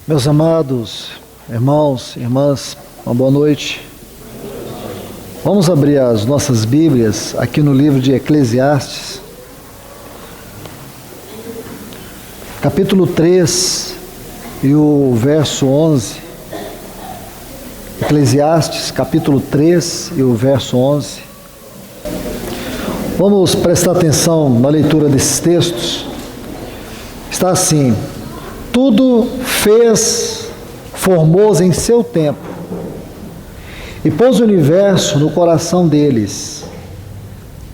Meus amados irmãos e irmãs, uma boa noite. Vamos abrir as nossas Bíblias aqui no livro de Eclesiastes, capítulo 3 e o verso 11. Eclesiastes, capítulo 3 e o verso 11. Vamos prestar atenção na leitura desses textos. Está assim: tudo fez formoso em seu tempo, e pôs o universo no coração deles,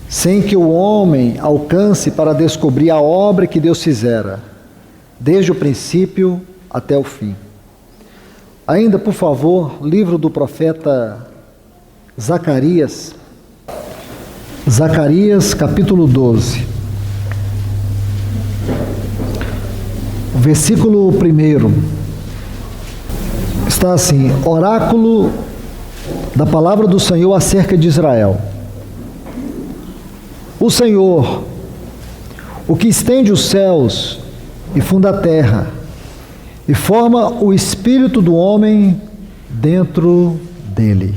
sem que o homem alcance para descobrir a obra que Deus fizera, desde o princípio até o fim. Ainda, por favor, livro do profeta Zacarias, capítulo 12. Versículo 1 está assim: oráculo da palavra do Senhor acerca de Israel. O Senhor, o que estende os céus e funda a terra, e forma o espírito do homem dentro dele.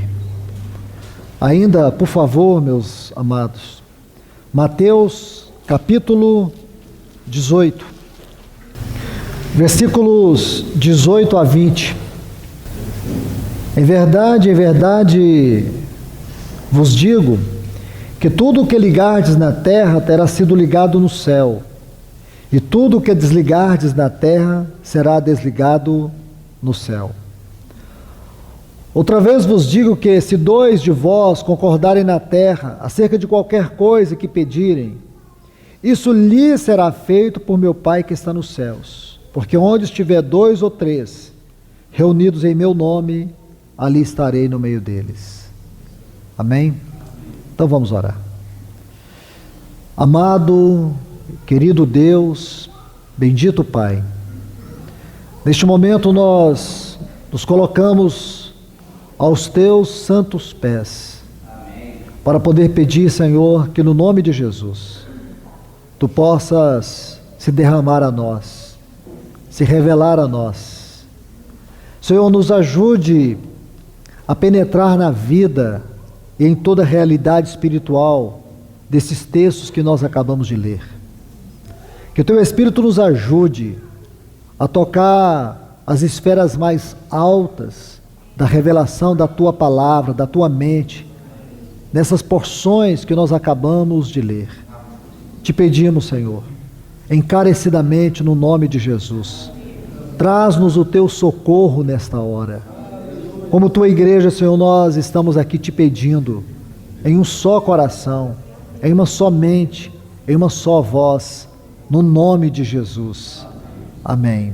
Ainda, por favor, meus amados, Mateus capítulo 18. Versículos 18 a 20. Em verdade, vos digo que tudo o que ligardes na terra terá sido ligado no céu, e tudo o que desligardes na terra será desligado no céu. Outra vez vos digo que se dois de vós concordarem na terra acerca de qualquer coisa que pedirem, isso lhes será feito por meu Pai que está nos céus. Porque onde estiver dois ou três reunidos em meu nome, ali estarei no meio deles. Amém? Então vamos orar. Amado, querido Deus, bendito Pai, neste momento nós nos colocamos aos teus santos pés, para poder pedir, Senhor, que no nome de Jesus, tu possas se derramar a nós, se revelar a nós. Senhor, nos ajude a penetrar na vida e em toda a realidade espiritual desses textos que nós acabamos de ler. Que o Teu Espírito nos ajude a tocar as esferas mais altas da revelação da Tua palavra, da Tua mente, nessas porções que nós acabamos de ler. Te pedimos, Senhor, encarecidamente no nome de Jesus, traz-nos o Teu socorro nesta hora. Como Tua igreja, Senhor, nós estamos aqui te pedindo, em um só coração, em uma só mente, em uma só voz, no nome de Jesus. Amém.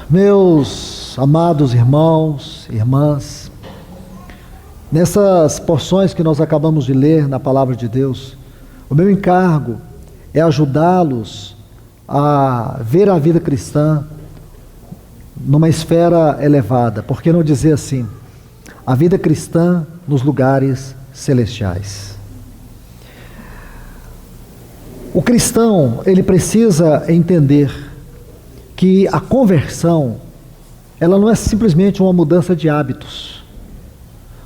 Meus amados irmãos, irmãs, nessas porções que nós acabamos de ler na palavra de Deus, o meu encargo é ajudá-los a ver a vida cristã numa esfera elevada, por que não dizer assim, a vida cristã nos lugares celestiais. O cristão, ele precisa entender que a conversão, ela não é simplesmente uma mudança de hábitos.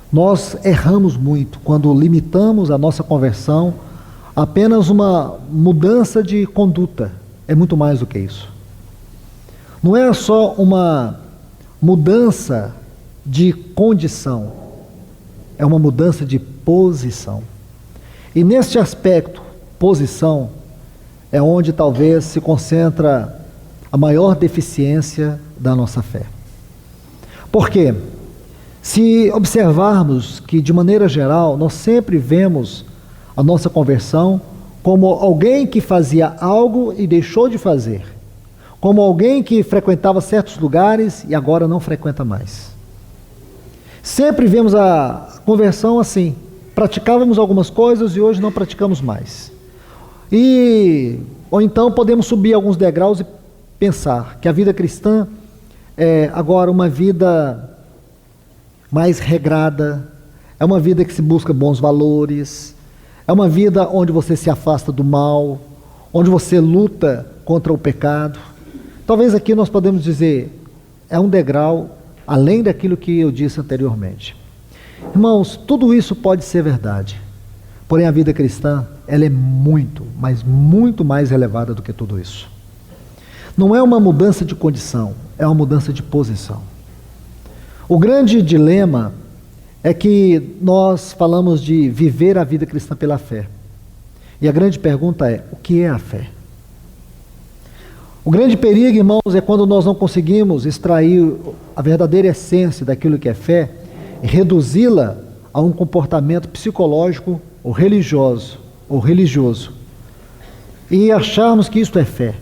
Nós erramos muito quando limitamos a nossa conversão a apenas uma mudança de conduta. É muito mais do que isso. Não é só uma mudança de condição, é uma mudança de posição. E neste aspecto, posição, é onde talvez se concentra a maior deficiência da nossa fé. Por quê? Se observarmos que, de maneira geral, nós sempre vemos a nossa conversão como alguém que fazia algo e deixou de fazer, como alguém que frequentava certos lugares e agora não frequenta mais. Sempre vemos a conversão assim: praticávamos algumas coisas e hoje não praticamos mais. Ou então podemos subir alguns degraus e pensar que a vida cristã é agora uma vida mais regrada, é uma vida que se busca bons valores, é uma vida onde você se afasta do mal, onde você luta contra o pecado. Talvez aqui nós podemos dizer, é um degrau além daquilo que eu disse anteriormente. Irmãos, tudo isso pode ser verdade, porém a vida cristã, ela é muito, mas muito mais elevada do que tudo isso. Não é uma mudança de condição, é uma mudança de posição. O grande dilema é que nós falamos de viver a vida cristã pela fé. E a grande pergunta é, o que é a fé? O grande perigo, irmãos, é quando nós não conseguimos extrair a verdadeira essência daquilo que é fé e reduzi-la a um comportamento psicológico ou religioso, e acharmos que isto é fé.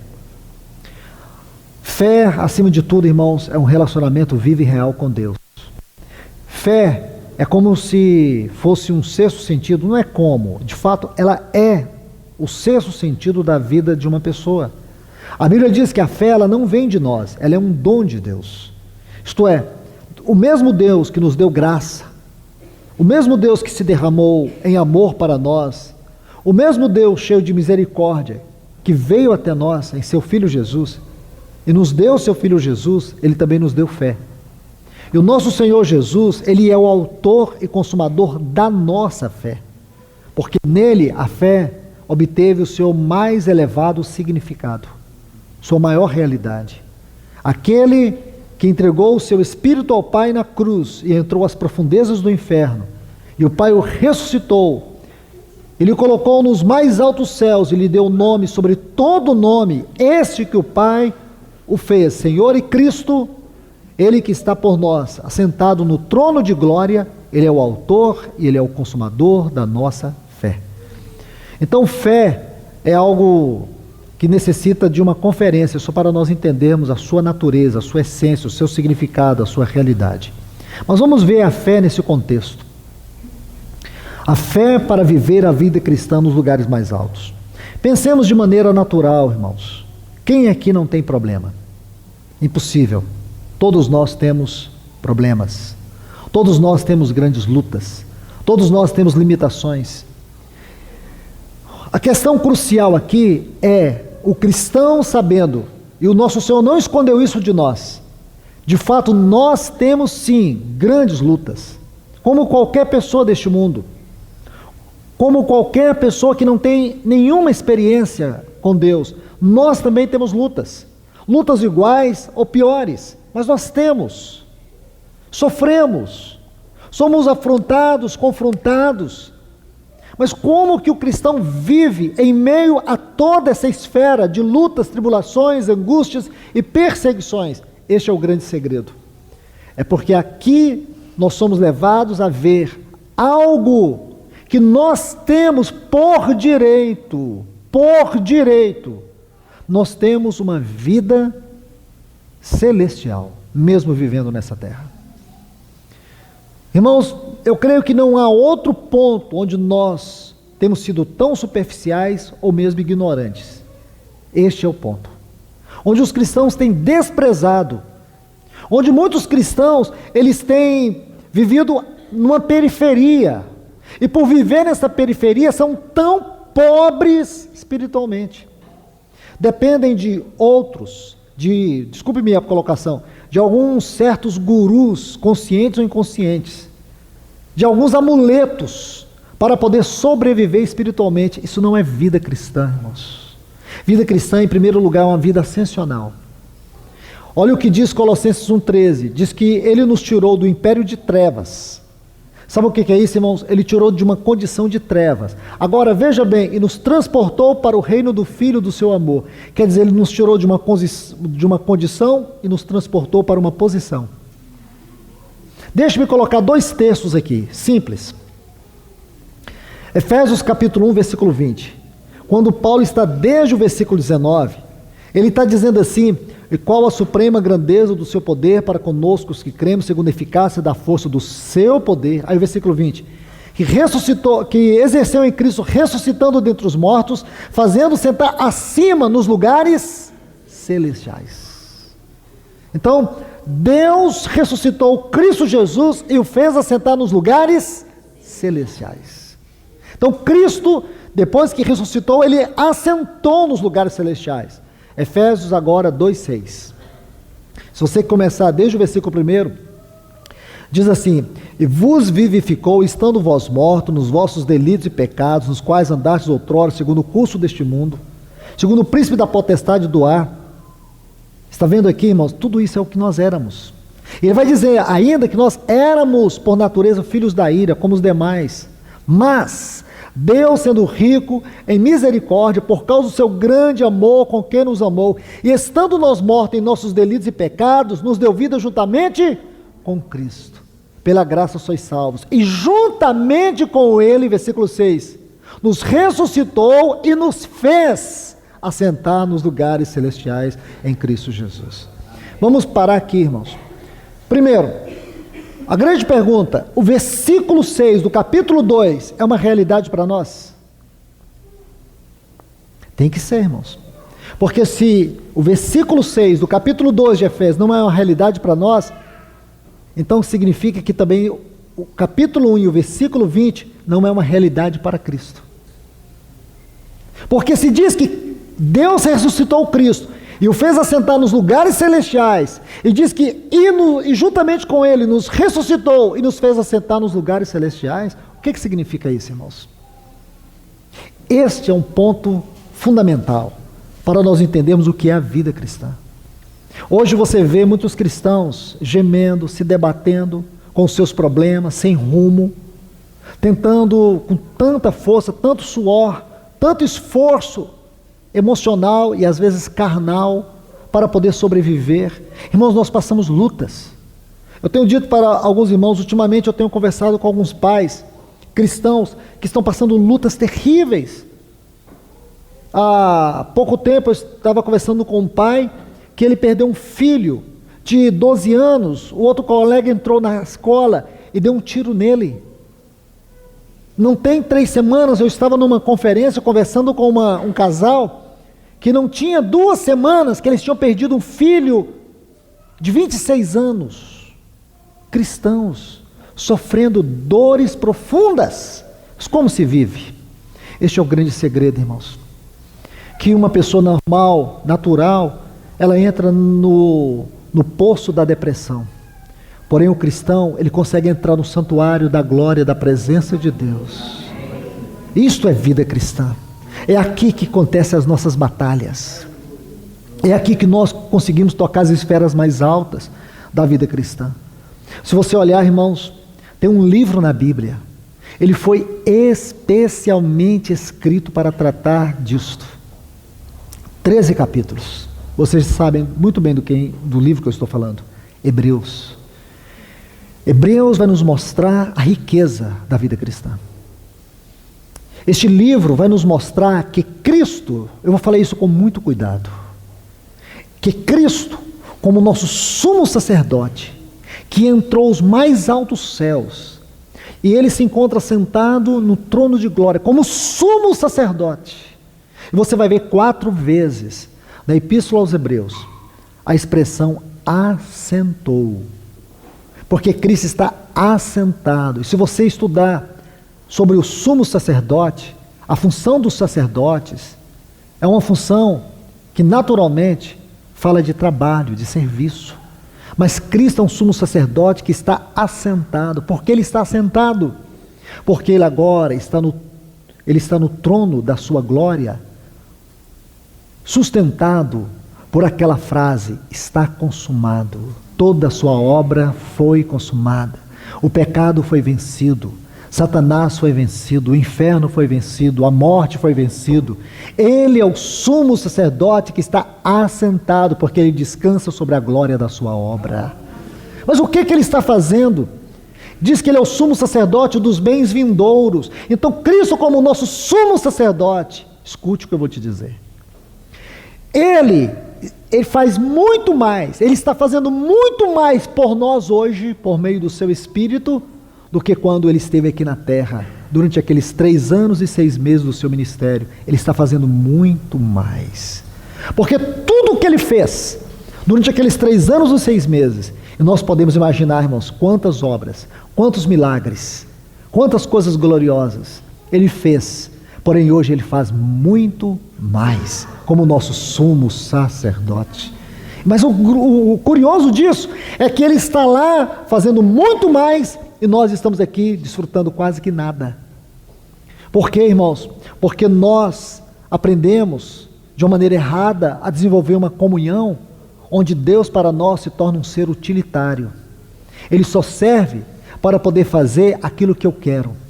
Fé, acima de tudo, irmãos, é um relacionamento vivo e real com Deus. Fé é como se fosse um sexto sentido, não é como, de fato, ela é o sexto sentido da vida de uma pessoa. A Bíblia diz que a fé, ela não vem de nós, ela é um dom de Deus. Isto é, o mesmo Deus que nos deu graça, o mesmo Deus que se derramou em amor para nós, o mesmo Deus cheio de misericórdia, que veio até nós em seu Filho Jesus, e nos deu seu Filho Jesus, Ele também nos deu fé. E o nosso Senhor Jesus, Ele é o autor e consumador da nossa fé, porque nele a fé obteve o seu mais elevado significado, sua maior realidade. Aquele que entregou o seu Espírito ao Pai na cruz e entrou às profundezas do inferno, e o Pai o ressuscitou, Ele o colocou nos mais altos céus e lhe deu nome sobre todo nome, este que o Pai o fez Senhor e Cristo, Ele que está por nós, assentado no trono de glória, Ele é o autor e Ele é o consumador da nossa fé. Então fé é algo que necessita de uma conferência só para nós entendermos a sua natureza, a sua essência, o seu significado, a sua realidade. Mas vamos ver a fé nesse contexto. A fé para viver a vida cristã nos lugares mais altos. Pensemos de maneira natural, irmãos. Quem aqui não tem problema? Impossível. Todos nós temos problemas. Todos nós temos grandes lutas. Todos nós temos limitações. A questão crucial aqui é o cristão sabendo, e o nosso Senhor não escondeu isso de nós. De fato, nós temos sim grandes lutas, como qualquer pessoa deste mundo, como qualquer pessoa que não tem nenhuma experiência com Deus, nós também temos lutas iguais ou piores, mas nós temos, sofremos, somos afrontados, confrontados. Mas como que o cristão vive em meio a toda essa esfera de lutas, tribulações, angústias e perseguições? Este é o grande segredo. É porque aqui nós somos levados a ver algo que nós temos por direito. Nós temos uma vida celestial, mesmo vivendo nessa terra. Irmãos, eu creio que não há outro ponto onde nós temos sido tão superficiais ou mesmo ignorantes. Este é o ponto. Onde os cristãos têm desprezado, onde muitos cristãos, eles têm vivido numa periferia, e por viver nessa periferia são tão pobres espiritualmente. Dependem de outros, desculpe-me a colocação, de alguns certos gurus, conscientes ou inconscientes, de alguns amuletos, para poder sobreviver espiritualmente. Isso não é vida cristã, irmãos. Vida cristã, em primeiro lugar, é uma vida ascensional. Olha o que diz Colossenses 1,13, diz que Ele nos tirou do império de trevas. Sabe o que é isso, irmãos? Ele tirou de uma condição de trevas. Agora, veja bem, e nos transportou para o reino do Filho do seu amor. Quer dizer, Ele nos tirou de uma condição e nos transportou para uma posição. Deixe-me colocar dois textos aqui, simples. Efésios capítulo 1, versículo 20. Quando Paulo está desde o versículo 19, ele está dizendo assim: e qual a suprema grandeza do seu poder para conosco os que cremos, segundo a eficácia da força do seu poder. Aí o versículo 20, que ressuscitou, que exerceu em Cristo, ressuscitando dentre os mortos, fazendo sentar acima nos lugares celestiais. Então, Deus ressuscitou Cristo Jesus e o fez assentar nos lugares celestiais. Então, Cristo, depois que ressuscitou, Ele assentou nos lugares celestiais. Efésios agora 2:6. Se você começar desde o versículo 1, diz assim: e vos vivificou, estando vós mortos nos vossos delitos e pecados, nos quais andastes outrora, segundo o curso deste mundo, segundo o príncipe da potestade do ar. Está vendo aqui, irmãos? Tudo isso é o que nós éramos. Ele vai dizer ainda que nós éramos, por natureza, filhos da ira, como os demais. Mas Deus, sendo rico em misericórdia, por causa do seu grande amor com quem nos amou, e estando nós mortos em nossos delitos e pecados, nos deu vida juntamente com Cristo. Pela graça sois salvos. E juntamente com Ele, versículo 6, nos ressuscitou e nos fez assentar nos lugares celestiais em Cristo Jesus. Vamos parar aqui, irmãos. Primeiro, a grande pergunta: o versículo 6 do capítulo 2 é uma realidade para nós? Tem que ser, irmãos. Porque se o versículo 6 do capítulo 2 de Efésios não é uma realidade para nós, então significa que também o capítulo 1 e o versículo 20 não é uma realidade para Cristo. Porque se diz que Deus ressuscitou Cristo e o fez assentar nos lugares celestiais, e diz que e juntamente com Ele nos ressuscitou e nos fez assentar nos lugares celestiais, o que significa isso, irmãos? Este é um ponto fundamental para nós entendermos o que é a vida cristã. Hoje você vê muitos cristãos gemendo, se debatendo com os seus problemas, sem rumo, tentando com tanta força, tanto suor, tanto esforço emocional e às vezes carnal para poder sobreviver. Irmãos, nós passamos lutas. Eu tenho dito para alguns irmãos, ultimamente eu tenho conversado com alguns pais cristãos que estão passando lutas terríveis. Há pouco tempo eu estava conversando com um pai que ele perdeu um filho de 12 anos, o outro colega entrou na escola e deu um tiro nele. Não tem 3 semanas, eu estava numa conferência conversando com um casal que não tinha 2 semanas que eles tinham perdido um filho de 26 anos, cristãos, sofrendo dores profundas. Mas como se vive? Este é o grande segredo, irmãos. Que uma pessoa normal, natural, ela entra no poço da depressão. Porém o cristão, ele consegue entrar no santuário da glória, da presença de Deus. Isto é vida cristã. É aqui que acontecem as nossas batalhas. É aqui que nós conseguimos tocar as esferas mais altas da vida cristã. Se você olhar, irmãos, tem um livro na Bíblia. Ele foi especialmente escrito para tratar disto. 13 capítulos. Vocês sabem muito bem do livro que eu estou falando. Hebreus. Hebreus vai nos mostrar a riqueza da vida cristã. Este livro vai nos mostrar que Cristo, eu vou falar isso com muito cuidado, que Cristo, como nosso sumo sacerdote, que entrou os mais altos céus, e Ele se encontra sentado no trono de glória, como sumo sacerdote. E você vai ver 4 vezes, na Epístola aos Hebreus, a expressão assentou. Porque Cristo está assentado. E se você estudar sobre o sumo sacerdote, a função dos sacerdotes é uma função que naturalmente fala de trabalho, de serviço. Mas Cristo é um sumo sacerdote que está assentado. Por que Ele está assentado? Porque Ele agora está no trono da sua glória, sustentado por aquela frase: está consumado. Toda a sua obra foi consumada. O pecado foi vencido. Satanás foi vencido, o inferno foi vencido, a morte foi vencido. Ele é o sumo sacerdote que está assentado, porque ele descansa sobre a glória da sua obra. Mas o que ele está fazendo? Diz que ele é o sumo sacerdote dos bens vindouros. Então Cristo, como nosso sumo sacerdote, escute o que eu vou te dizer. Ele faz muito mais, Ele está fazendo muito mais por nós hoje, por meio do seu Espírito, do que quando Ele esteve aqui na terra, durante aqueles 3 anos e 6 meses do seu ministério. Ele está fazendo muito mais, porque tudo o que Ele fez, durante aqueles 3 anos e 6 meses, e nós podemos imaginar, irmãos, quantas obras, quantos milagres, quantas coisas gloriosas Ele fez, Porém, hoje Ele faz muito mais, como nosso sumo sacerdote. Mas o curioso disso é que Ele está lá fazendo muito mais e nós estamos aqui desfrutando quase que nada. Por quê, irmãos? Porque nós aprendemos de uma maneira errada a desenvolver uma comunhão onde Deus para nós se torna um ser utilitário. Ele só serve para poder fazer aquilo que eu quero.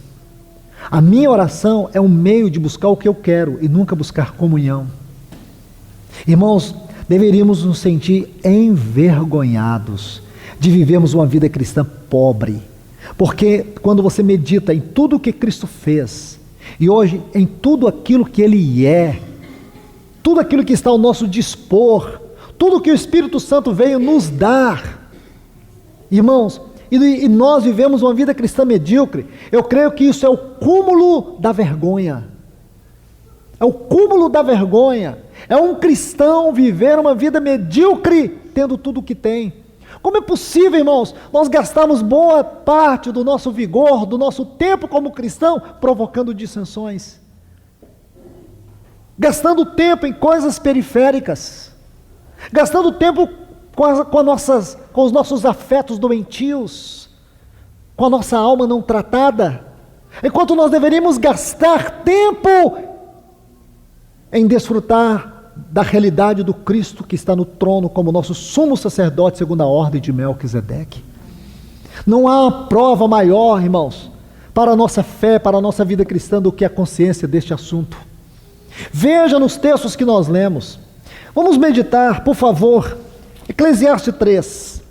A minha oração é um meio de buscar o que eu quero e nunca buscar comunhão. Irmãos, deveríamos nos sentir envergonhados de vivermos uma vida cristã pobre. Porque quando você medita em tudo o que Cristo fez, e hoje em tudo aquilo que Ele é, tudo aquilo que está ao nosso dispor, tudo que o Espírito Santo veio nos dar, irmãos, e nós vivemos uma vida cristã medíocre, eu creio que isso é o cúmulo da vergonha. É o cúmulo da vergonha. É um cristão viver uma vida medíocre, tendo tudo o que tem. Como é possível, irmãos, nós gastarmos boa parte do nosso vigor, do nosso tempo como cristão, provocando dissensões? Gastando tempo em coisas periféricas. Gastando tempo com os nossos afetos doentios, com a nossa alma não tratada, enquanto nós deveríamos gastar tempo em desfrutar da realidade do Cristo que está no trono como nosso sumo sacerdote segundo a ordem de Melquisedeque. Não há prova maior, irmãos, para a nossa fé, para a nossa vida cristã do que a consciência deste assunto. Veja nos textos que nós lemos. Vamos meditar, por favor, Eclesiastes 3.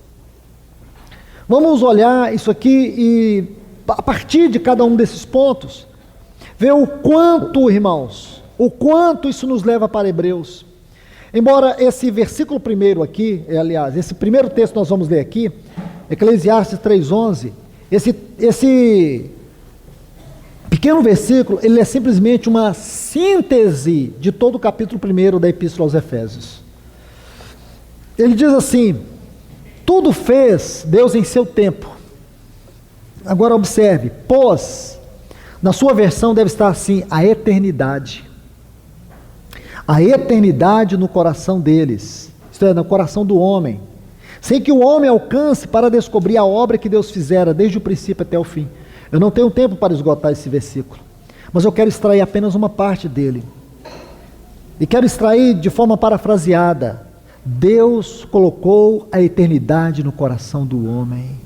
Vamos olhar isso aqui e, a partir de cada um desses pontos, ver o quanto, irmãos, o quanto isso nos leva para Hebreus. Embora esse versículo primeiro aqui, aliás, esse primeiro texto que nós vamos ler aqui, Eclesiastes 3:11, esse pequeno versículo, ele é simplesmente uma síntese de todo o capítulo 1 da Epístola aos Efésios. Ele diz assim: tudo fez Deus em seu tempo. Agora observe, pois, na sua versão deve estar assim, a eternidade. A eternidade no coração deles, isto é, no coração do homem, sem que o homem alcance para descobrir a obra que Deus fizera desde o princípio até o fim. Eu não tenho tempo para esgotar esse versículo, mas eu quero extrair apenas uma parte dele. E quero extrair de forma parafraseada: Deus colocou a eternidade no coração do homem.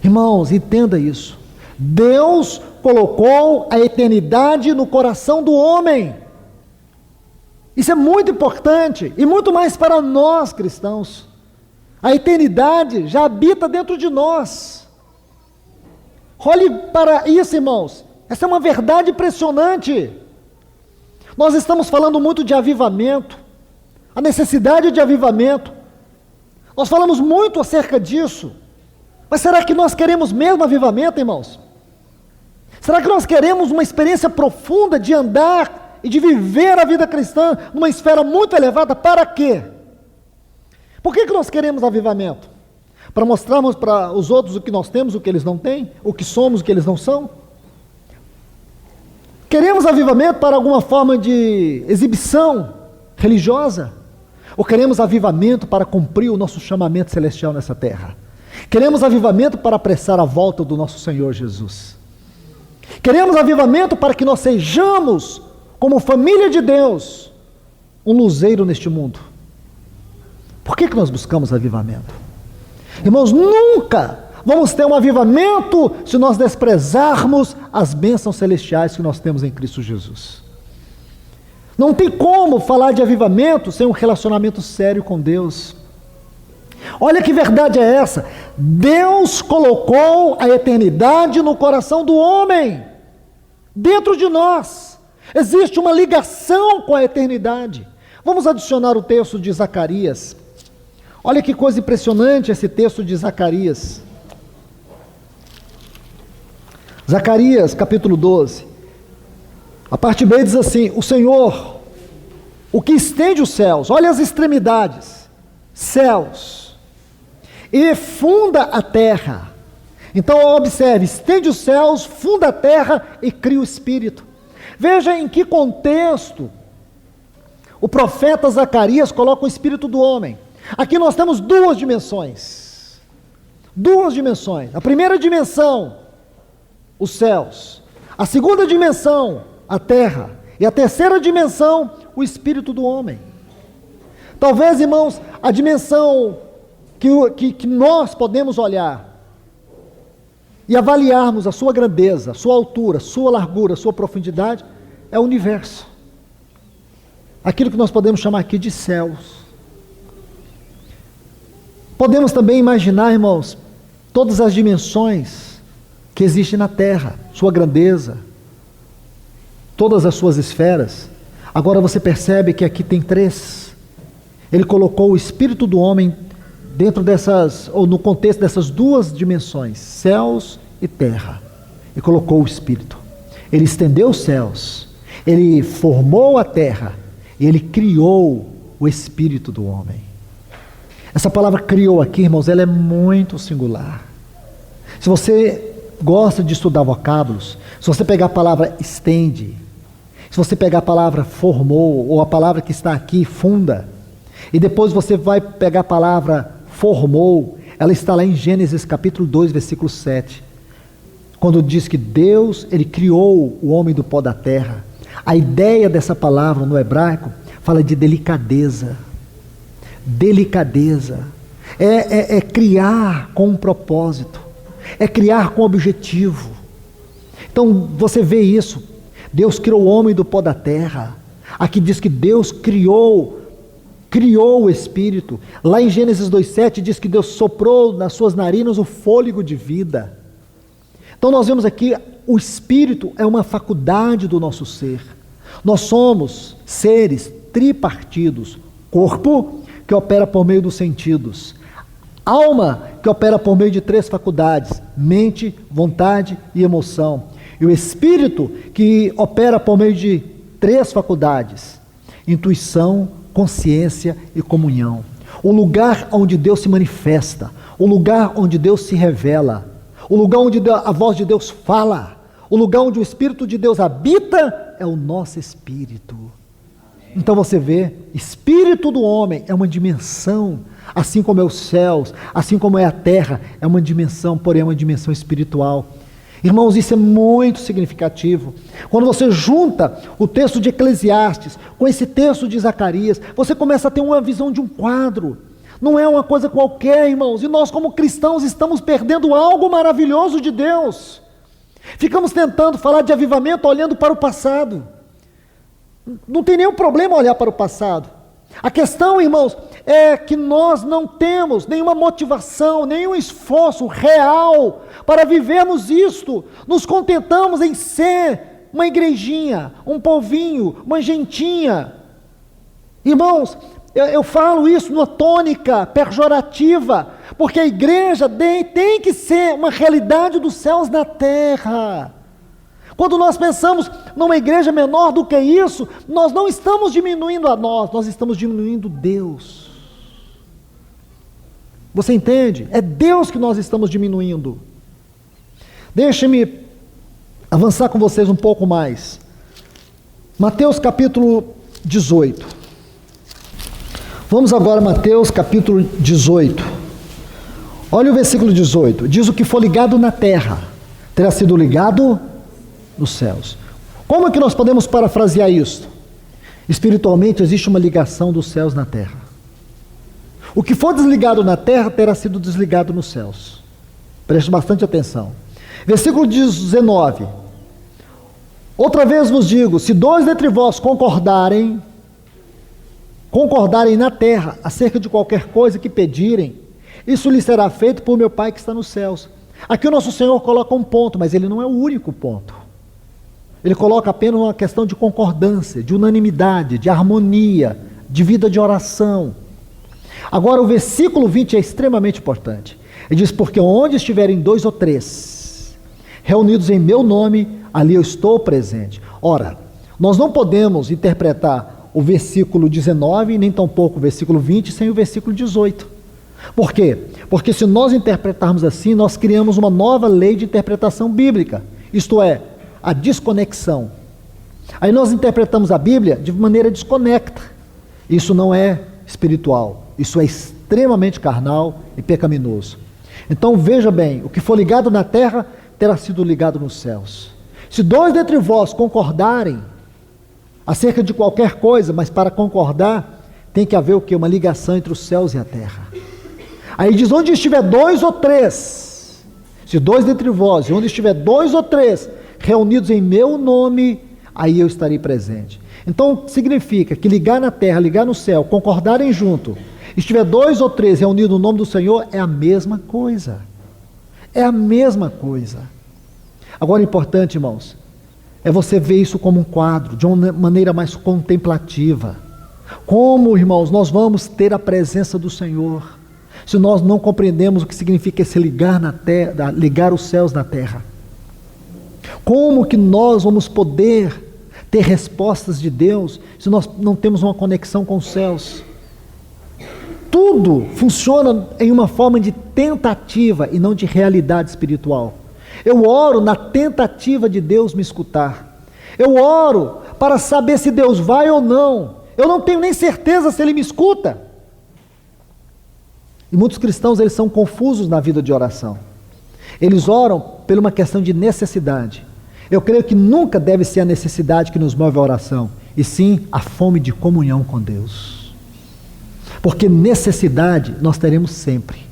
Irmãos, entenda isso. Deus colocou a eternidade no coração do homem. Isso é muito importante, e muito mais para nós cristãos. A eternidade já habita dentro de nós. Olhe para isso, irmãos. Essa é uma verdade impressionante. Nós estamos falando muito de avivamento, a necessidade de avivamento. Nós falamos muito acerca disso. Mas será que nós queremos mesmo avivamento, irmãos? Será que nós queremos uma experiência profunda de andar e de viver a vida cristã numa esfera muito elevada? Para quê? Por que nós queremos avivamento? Para mostrarmos para os outros o que nós temos, o que eles não têm, o que somos, o que eles não são? Queremos avivamento para alguma forma de exibição religiosa? Ou queremos avivamento para cumprir o nosso chamamento celestial nessa terra? Queremos avivamento para apressar a volta do nosso Senhor Jesus? Queremos avivamento para que nós sejamos, como família de Deus, um luzeiro neste mundo? Por que nós buscamos avivamento? Irmãos, nunca vamos ter um avivamento se nós desprezarmos as bênçãos celestiais que nós temos em Cristo Jesus. Não tem como falar de avivamento sem um relacionamento sério com Deus. Olha que verdade é essa: Deus colocou a eternidade no coração do homem, dentro de nós. Existe uma ligação com a eternidade. Vamos adicionar o texto de Zacarias. Olha que coisa impressionante esse texto de Zacarias. Zacarias, capítulo 12. A parte B diz assim: o Senhor, o que estende os céus, olha as extremidades, céus, e funda a terra. Então observe, estende os céus, funda a terra e cria o espírito. Veja em que contexto o profeta Zacarias coloca o espírito do homem. Aqui nós temos duas dimensões. Duas dimensões. A primeira dimensão, os céus. A segunda dimensão, a terra. E a terceira dimensão, o espírito do homem. Talvez, irmãos, a dimensão que nós podemos olhar e avaliarmos a sua grandeza, sua altura, sua largura, sua profundidade, é o universo. Aquilo que nós podemos chamar aqui de céus. Podemos também imaginar, irmãos, todas as dimensões que existem na terra, sua grandeza, todas as suas esferas. Agora você percebe que aqui tem três. Ele colocou o espírito do homem dentro dessas, ou no contexto dessas duas dimensões, céus e terra. E colocou o espírito. Ele estendeu os céus, ele formou a terra, e ele criou o espírito do homem. Essa palavra criou aqui, irmãos, ela é muito singular. Se você gosta de estudar vocábulos, se você pegar a palavra estende, se você pegar a palavra formou, ou a palavra que está aqui, funda, e depois você vai pegar a palavra formou, ela está lá em Gênesis capítulo 2, versículo 7, quando diz que Deus, ele criou o homem do pó da terra. A ideia dessa palavra no hebraico fala de delicadeza. Delicadeza. É criar com um propósito. É criar com objetivo. Então você vê isso. Deus criou o homem do pó da terra. Aqui diz que Deus criou o Espírito. Lá em Gênesis 2,7 diz que Deus soprou nas suas narinas o fôlego de vida. Então nós vemos aqui, o Espírito é uma faculdade do nosso ser. Nós somos seres tripartidos. Corpo, que opera por meio dos sentidos. Alma, que opera por meio de três faculdades: mente, vontade e emoção. E o Espírito, que opera por meio de três faculdades: intuição, consciência e comunhão. O lugar onde Deus se manifesta, o lugar onde Deus se revela, o lugar onde a voz de Deus fala, o lugar onde o Espírito de Deus habita é o nosso espírito. Então você vê, espírito do homem é uma dimensão, assim como é os céus, assim como é a terra, é uma dimensão, porém é uma dimensão espiritual. Irmãos, isso é muito significativo. Quando você junta o texto de Eclesiastes com esse texto de Zacarias, você começa a ter uma visão de um quadro. Não é uma coisa qualquer, irmãos, e nós como cristãos estamos perdendo algo maravilhoso de Deus. Ficamos tentando falar de avivamento olhando para o passado. Não tem nenhum problema olhar para o passado. A questão, irmãos, é que nós não temos nenhuma motivação, nenhum esforço real para vivermos isto. Nos contentamos em ser uma igrejinha, um povinho, uma gentinha. Irmãos, eu falo isso numa tônica pejorativa, porque a igreja tem que ser uma realidade dos céus na terra. Quando nós pensamos numa igreja menor do que isso, nós não estamos diminuindo a nós estamos diminuindo Deus. Você entende? É Deus que nós estamos diminuindo. Deixe-me avançar com vocês um pouco mais. Mateus capítulo 18. Vamos agora a Mateus capítulo 18. Olha o versículo 18. Diz: o que for ligado na terra terá sido ligado nos céus. Como é que nós podemos parafrasear isso? Espiritualmente existe uma ligação dos céus na terra. O que for desligado na terra terá sido desligado nos céus. Preste bastante atenção. Versículo 19. Outra vez vos digo, se dois dentre vós concordarem na terra acerca de qualquer coisa que pedirem, isso lhe será feito por meu Pai que está nos céus. Aqui o nosso Senhor coloca um ponto, mas ele não é o único ponto. Ele coloca apenas uma questão de concordância, de unanimidade, de harmonia, de vida de oração. Agora o versículo 20 é extremamente importante. Ele diz: porque onde estiverem dois ou três reunidos em meu nome, ali eu estou presente. Ora, nós não podemos interpretar o versículo 19, nem tampouco o versículo 20, sem o versículo 18. Por quê? Porque se nós interpretarmos assim, nós criamos uma nova lei de interpretação bíblica. Isto é, a desconexão. Aí nós interpretamos a Bíblia de maneira desconecta. Isso não é espiritual, isso é extremamente carnal e pecaminoso. Então veja bem, o que for ligado na terra terá sido ligado nos céus. Se dois dentre vós concordarem acerca de qualquer coisa, mas para concordar tem que haver o quê? Uma ligação entre os céus e a terra. Aí diz, onde estiver dois ou três, se dois dentre vós, e onde estiver dois ou três reunidos em meu nome, aí eu estarei presente. Então significa que ligar na terra, ligar no céu, concordarem junto, estiver dois ou três reunidos no nome do Senhor, é a mesma coisa. É a mesma coisa. Agora, importante, irmãos, é você ver isso como um quadro, de uma maneira mais contemplativa. Como, irmãos, nós vamos ter a presença do Senhor, se nós não compreendemos o que significa esse ligar na terra, ligar os céus na terra? Como que nós vamos poder ter respostas de Deus, se nós não temos uma conexão com os céus? Tudo funciona em uma forma de tentativa e não de realidade espiritual. Eu oro na tentativa de Deus me escutar. Eu oro para saber se Deus vai ou não. Eu não tenho nem certeza se Ele me escuta. E muitos cristãos, eles são confusos na vida de oração. Eles oram por uma questão de necessidade. Eu creio que nunca deve ser a necessidade que nos move a oração, e sim a fome de comunhão com Deus. Porque necessidade nós teremos sempre.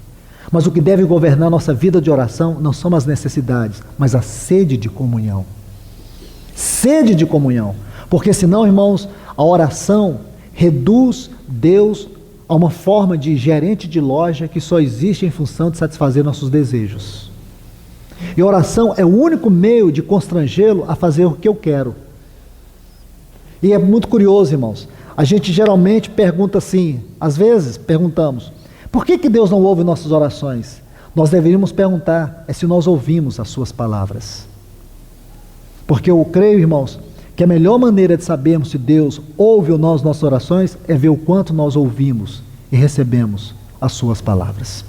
Mas o que deve governar a nossa vida de oração não são as necessidades, mas a sede de comunhão. Sede de comunhão. Porque senão, irmãos, a oração reduz Deus a uma forma de gerente de loja que só existe em função de satisfazer nossos desejos. E a oração é o único meio de constrangê-lo a fazer o que eu quero. E é muito curioso, irmãos. A gente geralmente pergunta assim, às vezes perguntamos, por que Deus não ouve nossas orações? Nós deveríamos perguntar, se nós ouvimos as suas palavras. Porque eu creio, irmãos, que a melhor maneira de sabermos se Deus ouve ou não as nossas orações é ver o quanto nós ouvimos e recebemos as suas palavras.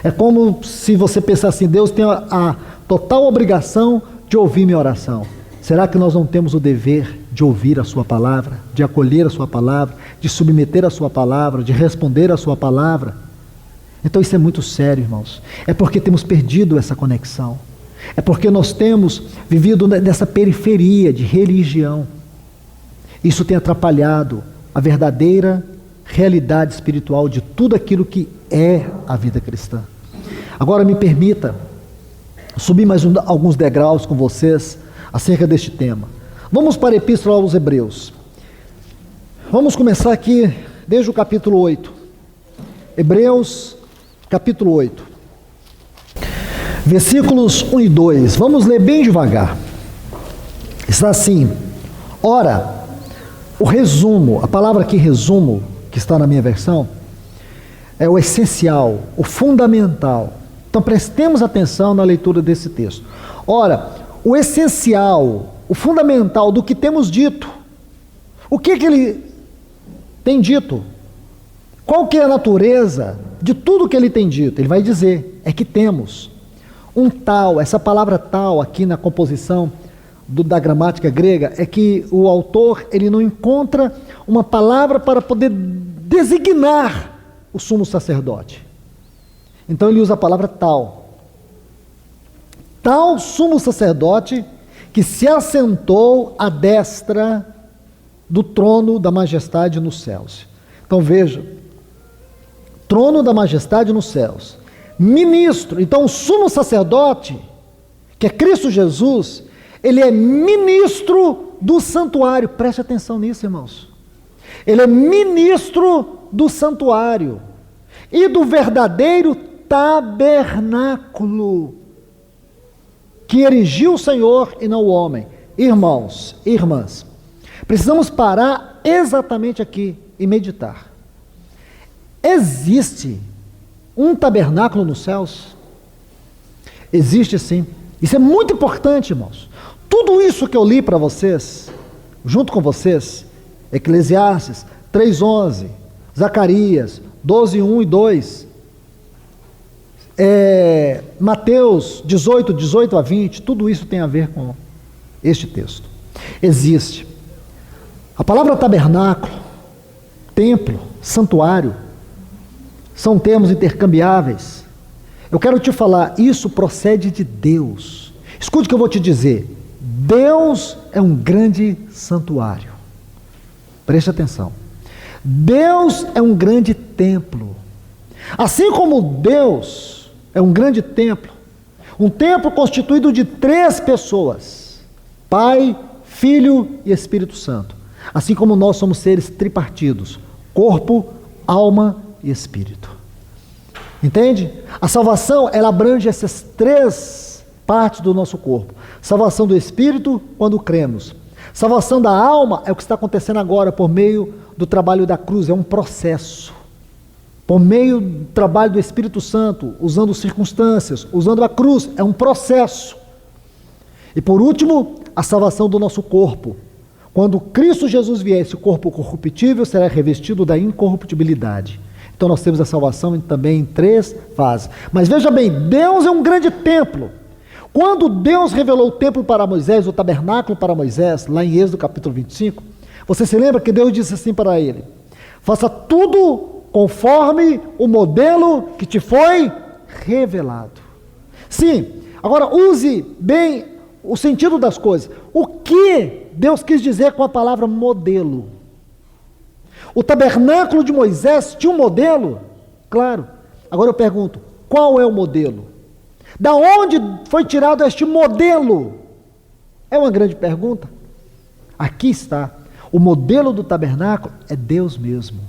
É como se você pensasse assim, Deus tem a total obrigação de ouvir minha oração. Será que nós não temos o dever de ouvir a sua palavra, de acolher a sua palavra, de submeter a sua palavra, de responder a sua palavra? Então isso é muito sério, irmãos. É porque temos perdido essa conexão. É porque nós temos vivido nessa periferia de religião. Isso tem atrapalhado a verdadeira realidade espiritual de tudo aquilo que é a vida cristã. Agora me permita subir mais alguns degraus com vocês acerca deste tema. Vamos para a Epístola aos Hebreus. Vamos começar aqui desde o capítulo 8. Hebreus, capítulo 8. Versículos 1 e 2. Vamos ler bem devagar. Está assim: ora, o resumo, a palavra aqui resumo, que está na minha versão, é o essencial, o fundamental. Então prestemos atenção na leitura desse texto. Ora, o essencial, o fundamental do que temos dito. O que ele tem dito? Qual que é a natureza de tudo que ele tem dito? Ele vai dizer, é que temos um tal, essa palavra tal aqui na composição da gramática grega, é que o autor ele não encontra uma palavra para poder designar o sumo sacerdote. Então ele usa a palavra tal. Tal sumo sacerdote que se assentou à destra do trono da majestade nos céus. Então veja, trono da majestade nos céus, ministro. Então o sumo sacerdote, que é Cristo Jesus, ele é ministro do santuário. Preste atenção nisso, irmãos. Ele é ministro do santuário e do verdadeiro tabernáculo que erigiu o Senhor e não o homem. Irmãos, irmãs, precisamos parar exatamente aqui e meditar. Existe um tabernáculo nos céus? Existe sim. Isso é muito importante, irmãos. Tudo isso que eu li para vocês, junto com vocês, Eclesiastes 3:11, Zacarias 12:1 e 2, Mateus 18 a 20, tudo isso tem a ver com este texto. Existe. A palavra tabernáculo, templo, santuário, são termos intercambiáveis. Eu quero te falar, isso procede de Deus. Escute o que eu vou te dizer. Deus é um grande santuário. Preste atenção. Deus é um grande templo. Assim como Deus é um grande templo, um templo constituído de 3 pessoas: Pai, Filho e Espírito Santo. Assim como nós somos seres tripartidos: corpo, alma e espírito. Entende? A salvação, ela abrange essas 3 partes do nosso corpo. Salvação do espírito, quando cremos. Salvação da alma é o que está acontecendo agora por meio do trabalho da cruz, é um processo. Por meio do trabalho do Espírito Santo, usando circunstâncias, usando a cruz, é um processo. E por último, a salvação do nosso corpo. Quando Cristo Jesus vier, esse corpo corruptível será revestido da incorruptibilidade. Então nós temos a salvação também em 3 fases. Mas veja bem, Deus é um grande templo. Quando Deus revelou o templo para Moisés, o tabernáculo para Moisés, lá em Êxodo capítulo 25, você se lembra que Deus disse assim para ele: faça tudo conforme o modelo que te foi revelado. Sim, agora use bem o sentido das coisas. O que Deus quis dizer com a palavra modelo? O tabernáculo de Moisés tinha um modelo? Claro. Agora eu pergunto, qual é o modelo? Da onde foi tirado este modelo? É uma grande pergunta. Aqui está. O modelo do tabernáculo é Deus mesmo.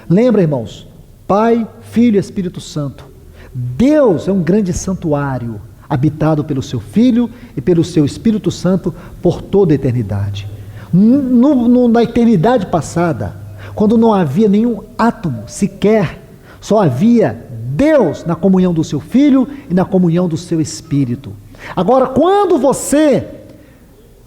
Lembra, irmãos? Pai, Filho e Espírito Santo. Deus é um grande santuário, habitado pelo seu Filho e pelo seu Espírito Santo por toda a eternidade. Na eternidade passada, quando não havia nenhum átomo sequer, só havia Deus na comunhão do seu Filho e na comunhão do seu Espírito. Agora, quando você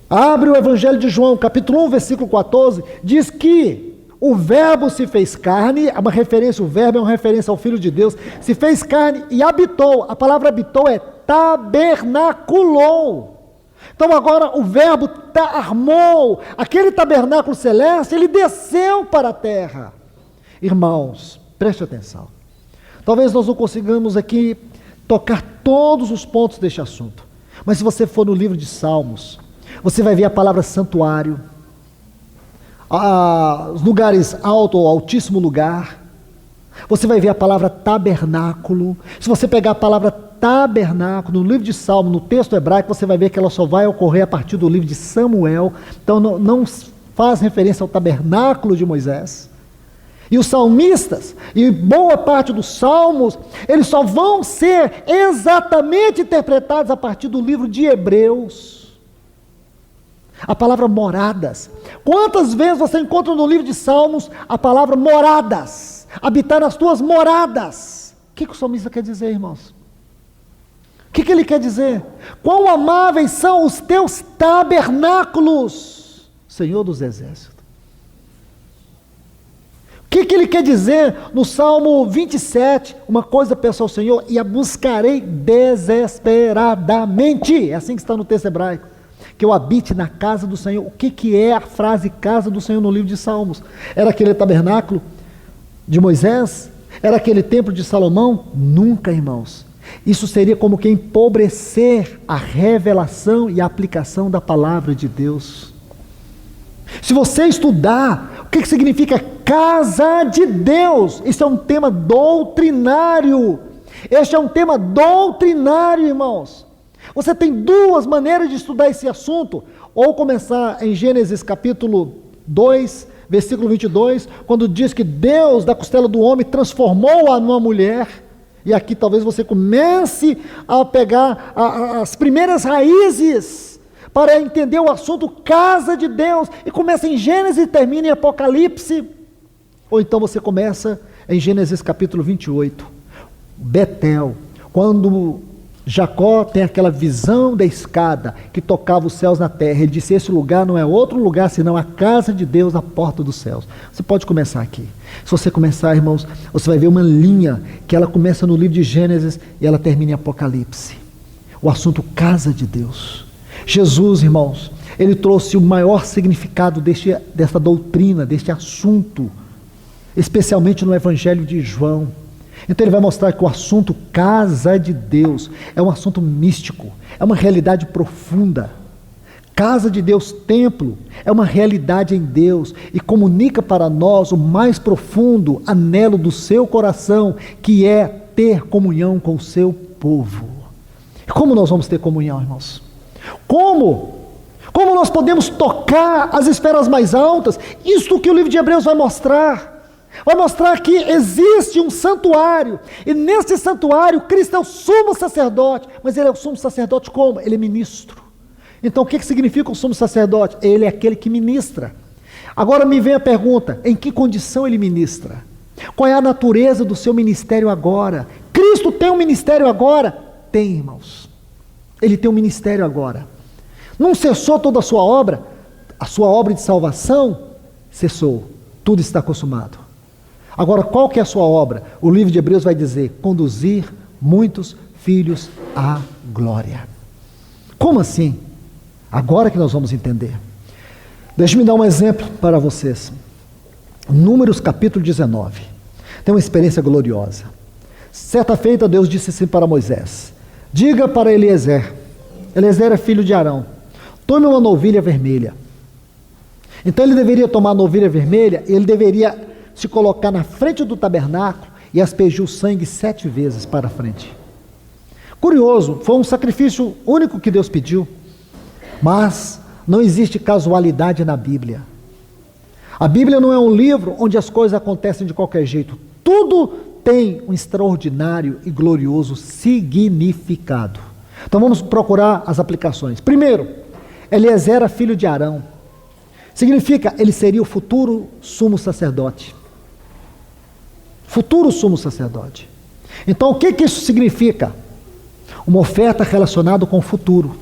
abre o Evangelho de João, capítulo 1, versículo 14, diz que o verbo se fez carne, o verbo é uma referência ao Filho de Deus, se fez carne e habitou. A palavra habitou é tabernaculou. Então agora o verbo armou, aquele tabernáculo celeste, ele desceu para a terra. Irmãos, preste atenção. Talvez nós não consigamos aqui tocar todos os pontos deste assunto, mas se você for no livro de Salmos, você vai ver a palavra santuário, os lugares alto ou altíssimo lugar. Você vai ver a palavra tabernáculo. Se você pegar a palavra tabernáculo no livro de Salmo, no texto hebraico, você vai ver que ela só vai ocorrer a partir do livro de Samuel. Então não faz referência ao tabernáculo de Moisés. E os salmistas, e boa parte dos salmos, eles só vão ser exatamente interpretados a partir do livro de Hebreus. A palavra moradas. Quantas vezes você encontra no livro de Salmos a palavra moradas? Habitar nas tuas moradas. O que o salmista quer dizer, irmãos? O que ele quer dizer? Quão amáveis são os teus tabernáculos, Senhor dos Exércitos. O que ele quer dizer no Salmo 27? Uma coisa peço ao Senhor e a buscarei desesperadamente. É assim que está no texto hebraico. Que eu habite na casa do Senhor. O que é a frase casa do Senhor no livro de Salmos? Era aquele tabernáculo de Moisés? Era aquele templo de Salomão? Nunca, irmãos. Isso seria como que empobrecer a revelação e a aplicação da palavra de Deus. Se você estudar o que significa casa de Deus, isso é um tema doutrinário. Este é um tema doutrinário, irmãos. Você tem 2 maneiras de estudar esse assunto. Ou começar em Gênesis capítulo 2, versículo 22, quando diz que Deus da costela do homem transformou-a numa mulher. E aqui talvez você comece a pegar as primeiras raízes para entender o assunto casa de Deus. E começa em Gênesis e termina em Apocalipse. Ou então você começa em Gênesis capítulo 28. Betel, quando Jacó tem aquela visão da escada que tocava os céus na terra. Ele disse, esse lugar não é outro lugar senão a casa de Deus, a porta dos céus. Você pode começar aqui. Se você começar, irmãos, você vai ver uma linha que ela começa no livro de Gênesis e ela termina em Apocalipse. O assunto casa de Deus. Jesus, irmãos, ele trouxe o maior significado dessa doutrina, deste assunto, especialmente no Evangelho de João. Então ele vai mostrar que o assunto casa de Deus é um assunto místico, é uma realidade profunda. Casa de Deus, templo, é uma realidade em Deus e comunica para nós o mais profundo anelo do seu coração, que é ter comunhão com o seu povo. Como nós vamos ter comunhão, irmãos? Como? Como nós podemos tocar as esferas mais altas? Isso que o livro de Hebreus vai mostrar. Vai mostrar que existe um santuário, e nesse santuário Cristo é o sumo sacerdote. Mas ele é o sumo sacerdote como? Ele é ministro. Então o que significa o sumo sacerdote? Ele é aquele que ministra. Agora me vem a pergunta, em que condição ele ministra? Qual é a natureza do seu ministério agora? Cristo tem um ministério agora? Tem, irmãos. Ele tem um ministério agora. Não cessou toda a sua obra de salvação cessou, tudo está consumado. Agora, qual que é a sua obra? O livro de Hebreus vai dizer, conduzir muitos filhos à glória. Como assim? Agora que nós vamos entender. Deixe-me dar um exemplo para vocês. Números capítulo 19. Tem uma experiência gloriosa. Certa feita Deus disse assim para Moisés, diga para Eliezer é filho de Arão, tome uma novilha vermelha. Então ele deveria tomar a novilha vermelha, e ele deveria se colocar na frente do tabernáculo e aspergir o sangue 7 vezes para a frente. Curioso, foi um sacrifício único que Deus pediu, mas não existe casualidade na Bíblia. A Bíblia não é um livro onde as coisas acontecem de qualquer jeito. Tudo tem um extraordinário e glorioso significado. Então vamos procurar as aplicações. Primeiro, Eliezer era filho de Arão. Significa, ele seria o futuro sumo sacerdote. Futuro sumo sacerdote. Então o que isso significa? Uma oferta relacionada com o futuro.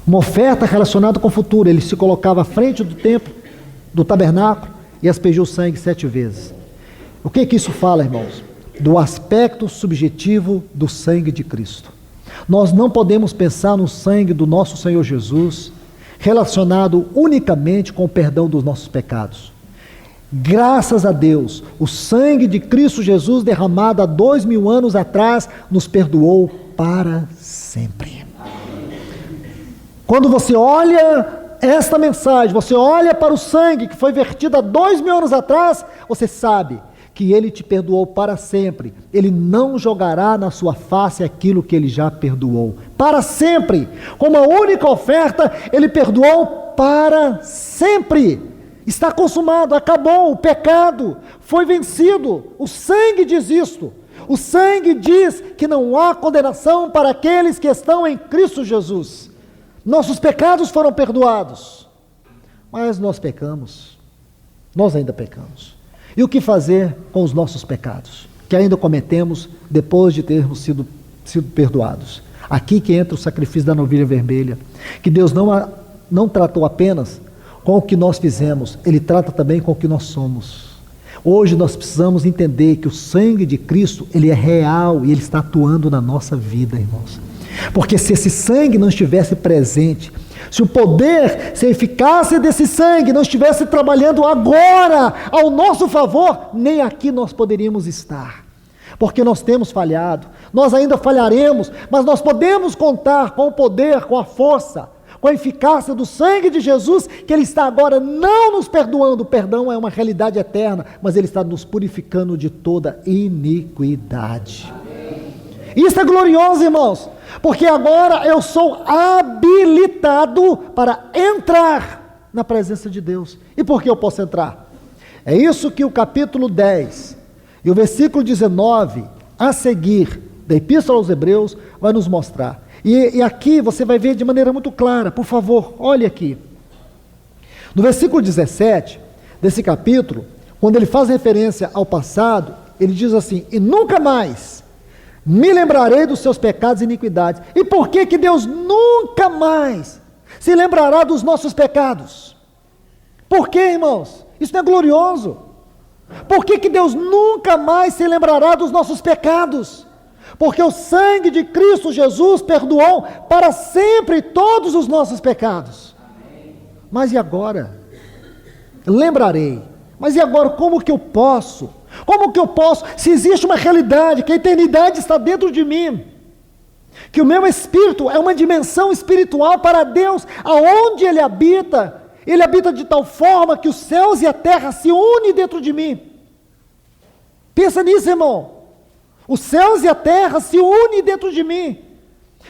Uma oferta relacionada com o futuro. Ele se colocava à frente do templo, do tabernáculo, e aspergiu o sangue 7 vezes. O que isso fala, irmãos? Do aspecto subjetivo do sangue de Cristo. Nós não podemos pensar no sangue do nosso Senhor Jesus relacionado unicamente com o perdão dos nossos pecados. Graças a Deus, o sangue de Cristo Jesus derramado há 2000 anos atrás nos perdoou para sempre. Quando você olha esta mensagem, você olha para o sangue que foi vertido há 2000 anos atrás, você sabe que Ele te perdoou para sempre. Ele não jogará na sua face aquilo que Ele já perdoou. Para sempre. Com uma única oferta, Ele perdoou para sempre. Está consumado, acabou, o pecado foi vencido. O sangue diz isto. O sangue diz que não há condenação para aqueles que estão em Cristo Jesus. Nossos pecados foram perdoados. Mas nós pecamos. Nós ainda pecamos. E o que fazer com os nossos pecados, que ainda cometemos depois de termos sido perdoados? Aqui que entra o sacrifício da novilha vermelha, que Deus não tratou apenas com o que nós fizemos, Ele trata também com o que nós somos. Hoje nós precisamos entender que o sangue de Cristo, ele é real e ele está atuando na nossa vida, irmãos. Porque se esse sangue não estivesse presente, se o poder, se a eficácia desse sangue não estivesse trabalhando agora ao nosso favor, nem aqui nós poderíamos estar. Porque nós temos falhado, nós ainda falharemos, mas nós podemos contar com o poder, com a força, com a eficácia do sangue de Jesus, que Ele está agora não nos perdoando. O perdão é uma realidade eterna, mas Ele está nos purificando de toda iniquidade. Isso é glorioso, irmãos, porque agora eu sou habilitado para entrar na presença de Deus. E por que eu posso entrar? É isso que o capítulo 10 e o versículo 19 a seguir da Epístola aos Hebreus vai nos mostrar. E aqui você vai ver de maneira muito clara, por favor, olhe aqui. No versículo 17 desse capítulo, quando ele faz referência ao passado, ele diz assim: e nunca mais me lembrarei dos seus pecados e iniquidades. E por que que Deus nunca mais se lembrará dos nossos pecados? Por quê, irmãos? Isso não é glorioso? Por que que Deus nunca mais se lembrará dos nossos pecados? porque o sangue de Cristo Jesus perdoou para sempre todos os nossos pecados. Mas e agora? Lembrarei. Mas e agora, como que eu posso? Como que eu posso, se existe uma realidade, que a eternidade está dentro de mim, que o meu espírito é uma dimensão espiritual para Deus, aonde Ele habita de tal forma que os céus e a terra se unem dentro de mim. Pensa nisso, irmão. Os céus e a terra se unem dentro de mim.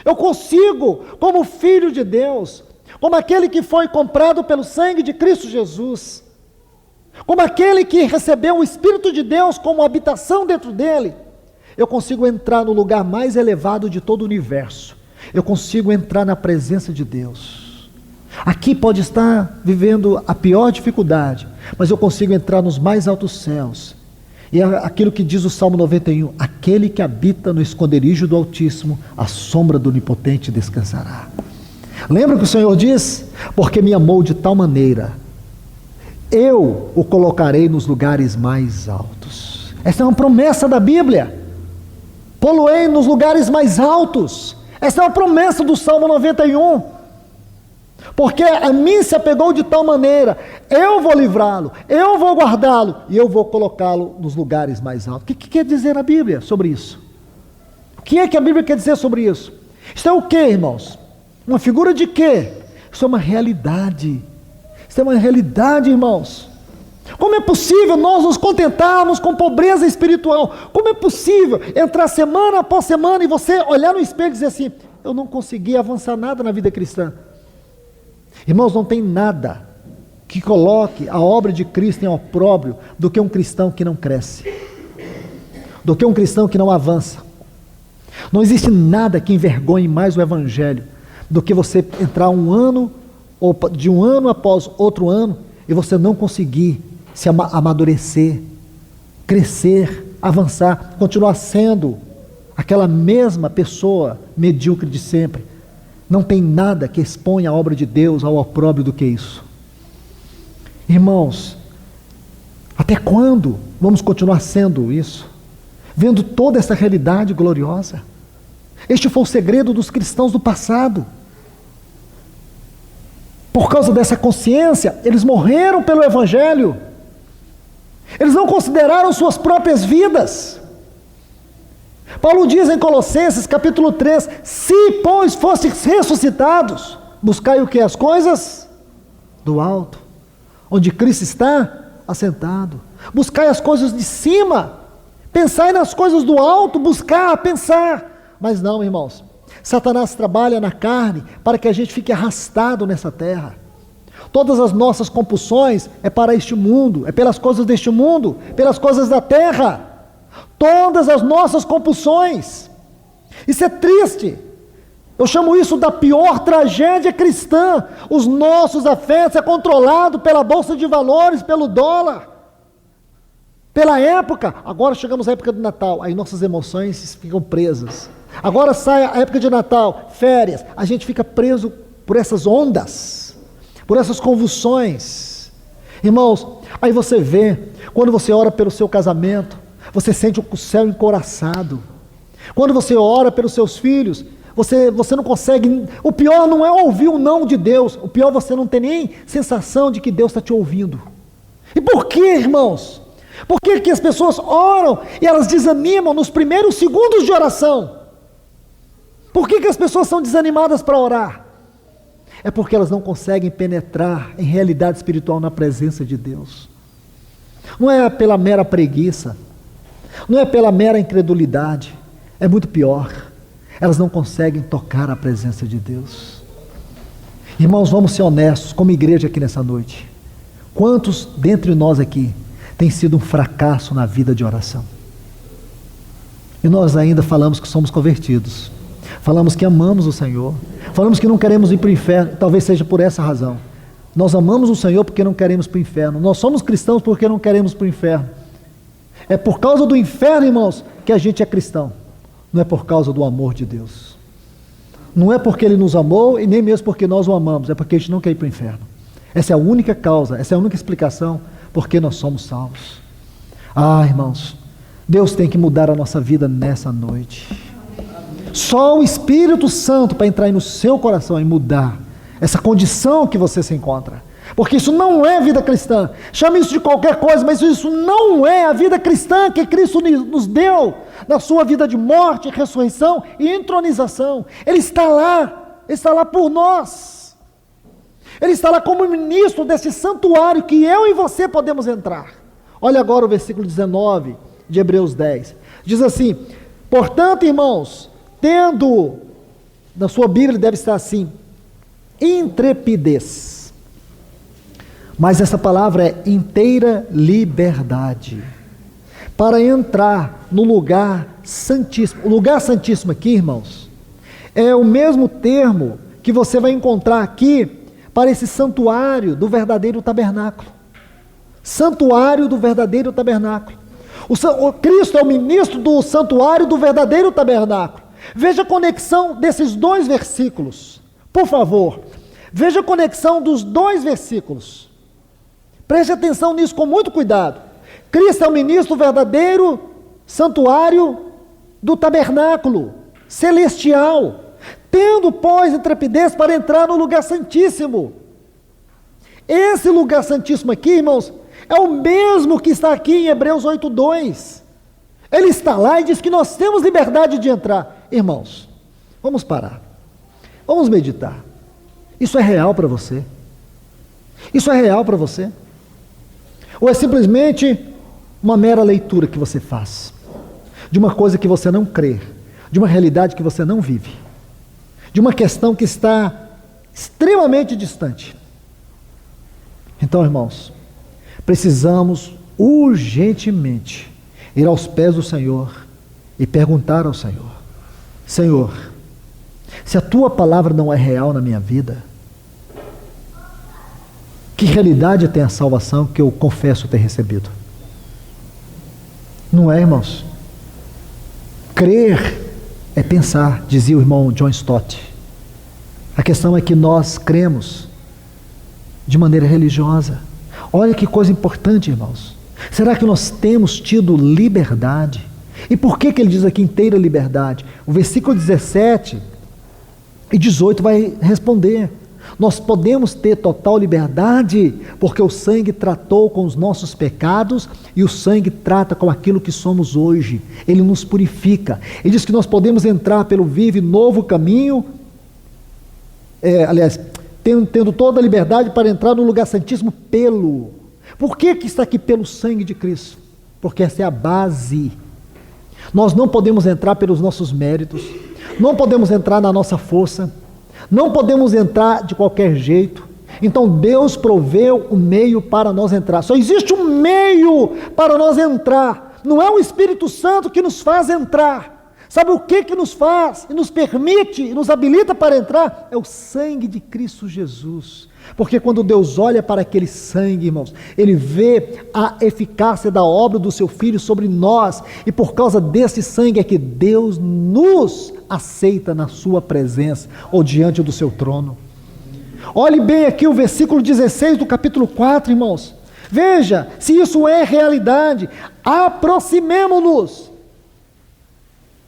Eu consigo, como filho de Deus, como aquele que foi comprado pelo sangue de Cristo Jesus, como aquele que recebeu o Espírito de Deus como habitação dentro dele, eu consigo entrar no lugar mais elevado de todo o universo. Eu consigo entrar na presença de Deus. Aqui pode estar vivendo a pior dificuldade, mas eu consigo entrar nos mais altos céus. E é aquilo que diz o Salmo 91, aquele que habita no esconderijo do Altíssimo, a sombra do Onipotente descansará. Lembra que o Senhor diz? Porque me amou de tal maneira, eu o colocarei nos lugares mais altos. Essa é uma promessa da Bíblia. Poloei nos lugares mais altos. Essa é uma promessa do Salmo 91. Porque a mim se apegou de tal maneira, eu vou livrá-lo, eu vou guardá-lo, e eu vou colocá-lo nos lugares mais altos. O que quer dizer a Bíblia sobre isso? O que é que a Bíblia quer dizer sobre isso? Isso é o que, irmãos? Uma figura de quê? Isso é uma realidade. Isso é uma realidade, irmãos. Como é possível nós nos contentarmos com pobreza espiritual? Como é possível entrar semana após semana e você olhar no espelho e dizer assim, eu não consegui avançar nada na vida cristã? Irmãos, não tem nada que coloque a obra de Cristo em opróbrio do que um cristão que não cresce, do que um cristão que não avança. Não existe nada que envergonhe mais o Evangelho do que você entrar um ano, ou de um ano após outro ano, e você não conseguir se amadurecer, crescer, avançar, continuar sendo aquela mesma pessoa medíocre de sempre. Não tem nada que exponha a obra de Deus ao opróbrio do que isso. Irmãos, até quando vamos continuar sendo isso? Vendo toda essa realidade gloriosa? Este foi o segredo dos cristãos do passado. Por causa dessa consciência, eles morreram pelo Evangelho. Eles não consideraram suas próprias vidas. Paulo diz em Colossenses capítulo 3, se pois fostes ressuscitados, buscai o que? As coisas do alto, onde Cristo está assentado. Buscai as coisas de cima, pensai nas coisas do alto, buscar, pensar. Mas não, irmãos, Satanás trabalha na carne para que a gente fique arrastado nessa terra. Todas as nossas compulsões é para este mundo, é pelas coisas deste mundo, pelas coisas da terra. Todas as nossas compulsões. Isso é triste. Eu chamo isso da pior tragédia cristã. Os nossos afetos é controlado pela bolsa de valores, pelo dólar, pela época. Agora chegamos à época do Natal, aí nossas emoções ficam presas. Agora sai a época de Natal, férias, a gente fica preso por essas ondas, por essas convulsões. Irmãos, aí você vê, quando você ora pelo seu casamento, você sente o céu encoraçado. Quando você ora pelos seus filhos, você não consegue. O pior não é ouvir o não de Deus. O pior é você não ter nem sensação de que Deus está te ouvindo. E por que, irmãos? Por que as pessoas oram e elas desanimam nos primeiros segundos de oração? Por que as pessoas são desanimadas para orar? É porque elas não conseguem penetrar em realidade espiritual na presença de Deus. Não é pela mera preguiça. Não é pela mera incredulidade, é muito pior, elas não conseguem tocar a presença de Deus. Irmãos, vamos ser honestos, como igreja aqui nessa noite, quantos dentre nós aqui tem sido um fracasso na vida de oração? E nós ainda falamos que somos convertidos, falamos que amamos o Senhor, falamos que não queremos ir para o inferno, talvez seja por essa razão. Nós amamos o Senhor porque não queremos para o inferno, nós somos cristãos porque não queremos para o inferno. É por causa do inferno, irmãos, que a gente é cristão. Não é por causa do amor de Deus. Não é porque Ele nos amou e nem mesmo porque nós o amamos. É porque a gente não quer ir para o inferno. Essa é a única causa, essa é a única explicação porque nós somos salvos. Ah, irmãos, Deus tem que mudar a nossa vida nessa noite. Só o Espírito Santo para entrar aí no seu coração e mudar essa condição que você se encontra. Porque isso não é vida cristã. Chame isso de qualquer coisa, mas isso não é a vida cristã que Cristo nos deu na sua vida de morte, ressurreição e entronização. Ele está lá por nós. Ele está lá como ministro desse santuário que eu e você podemos entrar. Olha agora o versículo 19 de Hebreus 10. Diz assim: portanto, irmãos, tendo, na sua Bíblia deve estar assim, intrepidez. Mas essa palavra é inteira liberdade, para entrar no lugar santíssimo. O lugar santíssimo aqui, irmãos, é o mesmo termo que você vai encontrar aqui para esse santuário do verdadeiro tabernáculo. Santuário do verdadeiro tabernáculo. O Cristo é o ministro do santuário do verdadeiro tabernáculo. Veja a conexão desses dois versículos. Por favor, veja a conexão dos dois versículos. Preste atenção nisso com muito cuidado. Cristo é o ministro verdadeiro santuário do tabernáculo celestial, tendo, pois, intrepidez para entrar no lugar santíssimo. Esse lugar santíssimo aqui, irmãos, é o mesmo que está aqui em Hebreus 8:2. Ele está lá e diz que nós temos liberdade de entrar. Irmãos, vamos parar. Vamos meditar. Isso é real para você? Isso é real para você? Ou é simplesmente uma mera leitura que você faz de uma coisa que você não crê, de uma realidade que você não vive, de uma questão que está extremamente distante? Então, irmãos, precisamos urgentemente ir aos pés do Senhor e perguntar ao Senhor: Senhor, se a tua palavra não é real na minha vida, que realidade tem a salvação que eu confesso ter recebido? Não é, irmãos? Crer é pensar, dizia o irmão John Stott. A questão é que nós cremos de maneira religiosa. Olha que coisa importante, irmãos. Será que nós temos tido liberdade? E por que ele diz aqui inteira liberdade? O versículo 17 e 18 vai responder. Nós podemos ter total liberdade porque o sangue tratou com os nossos pecados e o sangue trata com aquilo que somos hoje. Ele nos purifica. Ele diz que nós podemos entrar pelo vivo e novo caminho, tendo toda a liberdade para entrar no lugar santíssimo Por que está aqui pelo sangue de Cristo? Porque essa é a base. Nós não podemos entrar pelos nossos méritos, não podemos entrar na nossa força, não podemos entrar de qualquer jeito. Então Deus proveu o meio para nós entrar. Só existe um meio para nós entrar. Não é o Espírito Santo que nos faz entrar. Sabe o que nos faz e nos permite e nos habilita para entrar? É o sangue de Cristo Jesus. Porque quando Deus olha para aquele sangue, irmãos, Ele vê a eficácia da obra do seu Filho sobre nós, e por causa desse sangue é que Deus nos aceita na sua presença, ou diante do seu trono. Olhe bem aqui o versículo 16 do capítulo 4, irmãos. Veja se isso é realidade. Aproximemo-nos.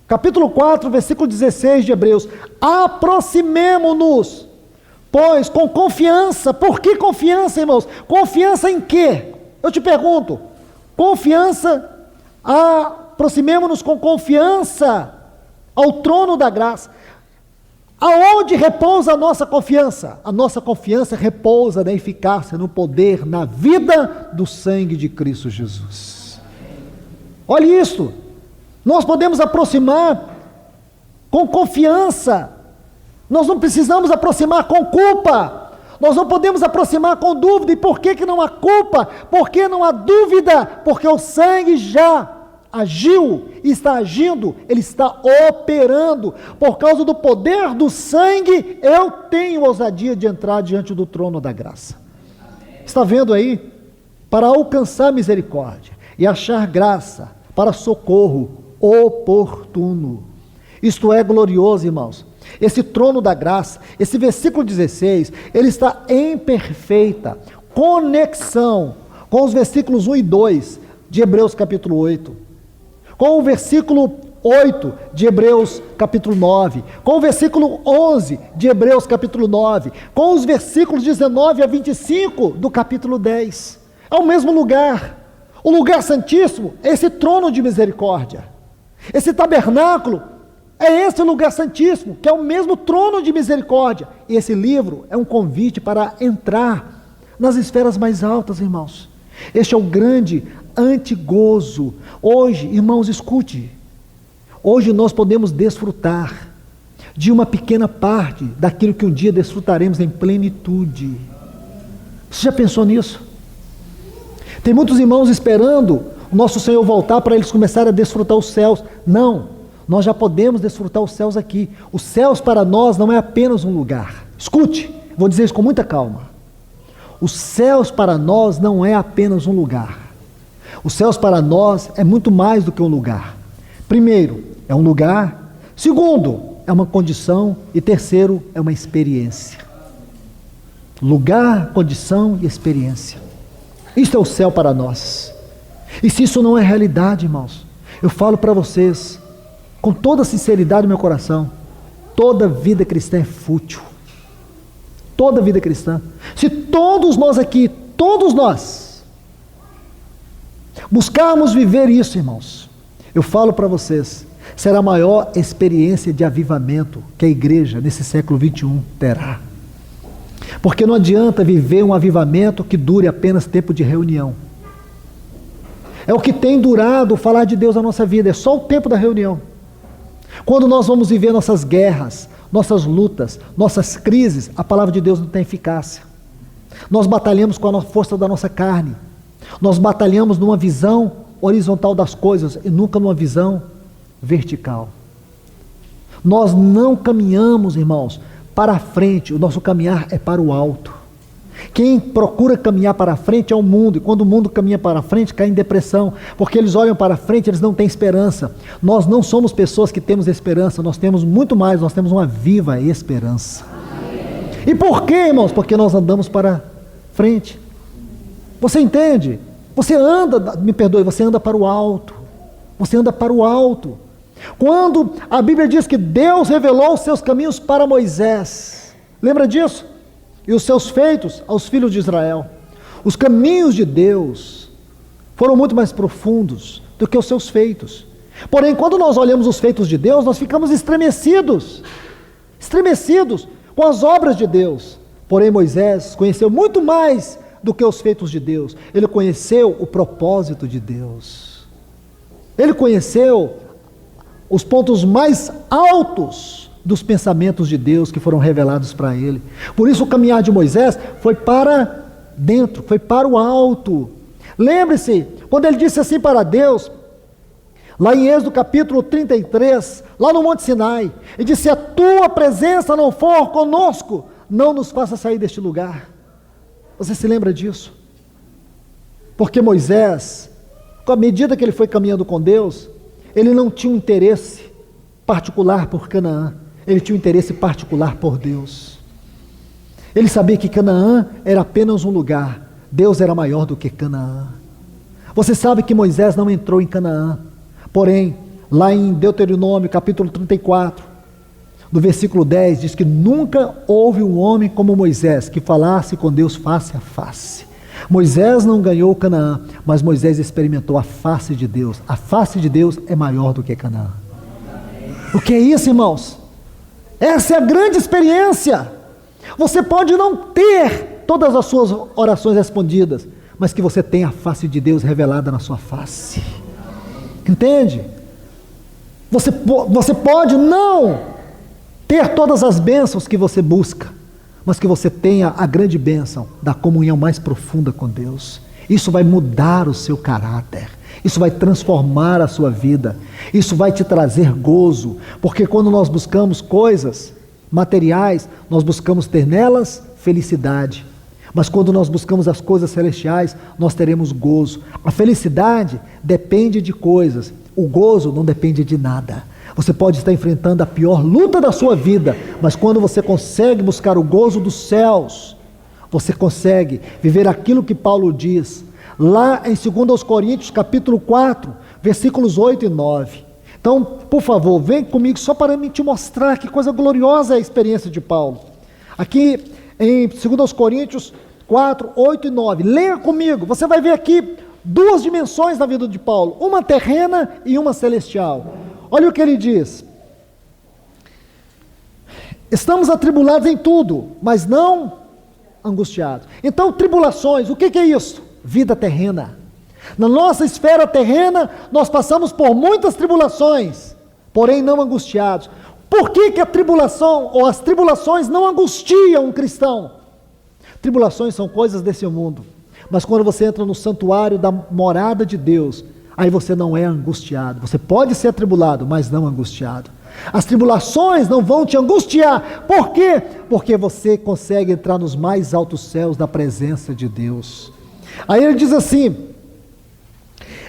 Capítulo 4, versículo 16 de Hebreus. Aproximemo-nos, pois, com confiança. Por que confiança, irmãos? Confiança em quê? Eu te pergunto. Confiança, aproximemo-nos com confiança ao trono da graça. Aonde repousa a nossa confiança? A nossa confiança repousa na eficácia, no poder, na vida do sangue de Cristo Jesus. Olhe isso. Nós podemos aproximar com confiança. Nós não precisamos aproximar com culpa. Nós não podemos aproximar com dúvida. E por que não há culpa? Porque não há dúvida? Porque o sangue já agiu, está agindo, ele está operando. Por causa do poder do sangue, eu tenho ousadia de entrar diante do trono da graça. Está vendo aí? Para alcançar misericórdia e achar graça para socorro oportuno. Isto é glorioso, irmãos. Esse trono da graça, esse versículo 16, ele está em perfeita conexão com os versículos 1 e 2 de Hebreus capítulo 8, com o versículo 8 de Hebreus capítulo 9, com o versículo 11 de Hebreus capítulo 9, com os versículos 19 a 25 do capítulo 10. É o mesmo lugar. O lugar santíssimo é esse trono de misericórdia. Esse tabernáculo é esse lugar santíssimo, que é o mesmo trono de misericórdia. E esse livro é um convite para entrar nas esferas mais altas, irmãos. Este é o grande antigozo. Hoje, irmãos, escute. Hoje nós podemos desfrutar de uma pequena parte daquilo que um dia desfrutaremos em plenitude. Você já pensou nisso? Tem muitos irmãos esperando o nosso Senhor voltar para eles começarem a desfrutar os céus. Não, nós já podemos desfrutar os céus aqui. Os céus para nós não é apenas um lugar. Escute, vou dizer isso com muita calma. Os céus para nós não é apenas um lugar. Os céus para nós é muito mais do que um lugar. Primeiro, é um lugar. Segundo, é uma condição. E terceiro, é uma experiência. Lugar, condição e experiência. Isto é o céu para nós. E se isso não é realidade, irmãos, eu falo para vocês, com toda a sinceridade do meu coração, toda vida cristã é fútil. Toda vida cristã. Se todos nós aqui, todos nós, buscarmos viver isso, irmãos, eu falo para vocês, será a maior experiência de avivamento que a igreja nesse século 21 terá. Porque não adianta viver um avivamento que dure apenas tempo de reunião. É o que tem durado falar de Deus na nossa vida, é só o tempo da reunião. Quando nós vamos viver nossas guerras, nossas lutas, nossas crises, a palavra de Deus não tem eficácia. Nós batalhamos com a força da nossa carne. Nós batalhamos numa visão horizontal das coisas e nunca numa visão vertical. Nós não caminhamos, irmãos, para a frente, o nosso caminhar é para o alto. Quem procura caminhar para a frente é o mundo, e quando o mundo caminha para a frente, cai em depressão, porque eles olham para a frente, eles não têm esperança. Nós não somos pessoas que temos esperança, nós temos muito mais, nós temos uma viva esperança. E por quê, irmãos? Porque nós andamos para frente. Você entende? Você anda, me perdoe, você anda para o alto. Você anda para o alto. Quando a Bíblia diz que Deus revelou os seus caminhos para Moisés, lembra disso? E os seus feitos aos filhos de Israel. Os caminhos de Deus foram muito mais profundos do que os seus feitos. Porém, quando nós olhamos os feitos de Deus, nós ficamos estremecidos com as obras de Deus. Porém, Moisés conheceu muito mais do que os feitos de Deus. Ele conheceu o propósito de Deus. Ele conheceu os pontos mais altos dos pensamentos de Deus que foram revelados para ele. Por isso o caminhar de Moisés foi para dentro, foi para o alto. Lembre-se, quando ele disse assim para Deus, lá em Êxodo capítulo 33, lá no Monte Sinai, ele disse: se a tua presença não for conosco, não nos faça sair deste lugar. Você se lembra disso? Porque Moisés, com a medida que ele foi caminhando com Deus, ele não tinha um interesse particular por Canaã, ele tinha um interesse particular por Deus. Ele sabia que Canaã era apenas um lugar, Deus era maior do que Canaã. Você sabe que Moisés não entrou em Canaã, porém, lá em Deuteronômio capítulo 34, no versículo 10, diz que nunca houve um homem como Moisés, que falasse com Deus face a face. Moisés não ganhou Canaã, mas Moisés experimentou a face de Deus. A face de Deus é maior do que Canaã. O que é isso, irmãos? Essa é a grande experiência. Você pode não ter todas as suas orações respondidas, mas que você tenha a face de Deus revelada na sua face. Entende? Você pode não ter todas as bênçãos que você busca, mas que você tenha a grande bênção da comunhão mais profunda com Deus. Isso vai mudar o seu caráter. Isso vai transformar a sua vida. Isso vai te trazer gozo. Porque quando nós buscamos coisas materiais, nós buscamos ter nelas felicidade. Mas quando nós buscamos as coisas celestiais, nós teremos gozo. A felicidade depende de coisas. O gozo não depende de nada. Você pode estar enfrentando a pior luta da sua vida, mas quando você consegue buscar o gozo dos céus, você consegue viver aquilo que Paulo diz lá em 2 Coríntios capítulo 4, versículos 8 e 9. Então, por favor, vem comigo só para me te mostrar que coisa gloriosa é a experiência de Paulo. Aqui em 2 Coríntios 4, 8 e 9. Leia comigo, você vai ver aqui duas dimensões da vida de Paulo, uma terrena e uma celestial. Olha o que ele diz: estamos atribulados em tudo, mas não angustiados. Então, tribulações, o que é isso? Vida terrena. Na nossa esfera terrena, nós passamos por muitas tribulações, porém não angustiados. Por que a tribulação ou as tribulações não angustiam um cristão? Tribulações são coisas desse mundo, mas quando você entra no santuário da morada de Deus, aí você não é angustiado. Você pode ser atribulado, mas não angustiado. As tribulações não vão te angustiar. Por quê? Porque você consegue entrar nos mais altos céus da presença de Deus. Aí ele diz assim: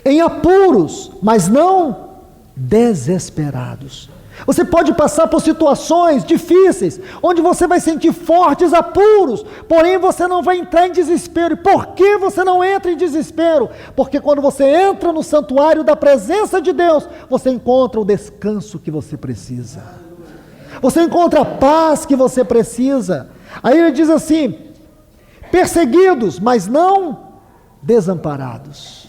em apuros, mas não desesperados. Você pode passar por situações difíceis, onde você vai sentir fortes apuros, porém você não vai entrar em desespero. E por que você não entra em desespero? Porque quando você entra no santuário da presença de Deus, você encontra o descanso que você precisa. Você encontra a paz que você precisa. Aí ele diz assim: perseguidos, mas não desamparados.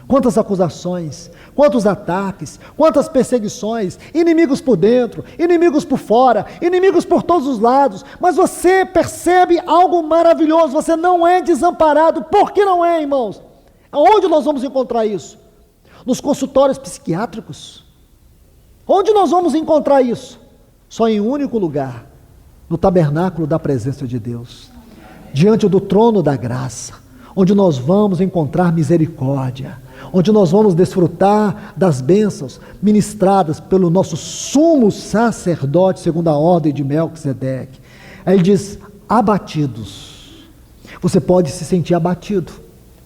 Quantas acusações, quantos ataques, quantas perseguições, inimigos por dentro, inimigos por fora, inimigos por todos os lados, mas você percebe algo maravilhoso, você não é desamparado. Por que não é, irmãos? Onde nós vamos encontrar isso? Nos consultórios psiquiátricos? Onde nós vamos encontrar isso? Só em um único lugar, no tabernáculo da presença de Deus, diante do trono da graça, onde nós vamos encontrar misericórdia, onde nós vamos desfrutar das bênçãos ministradas pelo nosso sumo sacerdote, segundo a ordem de Melquisedeque. Aí ele diz: abatidos. Você pode se sentir abatido,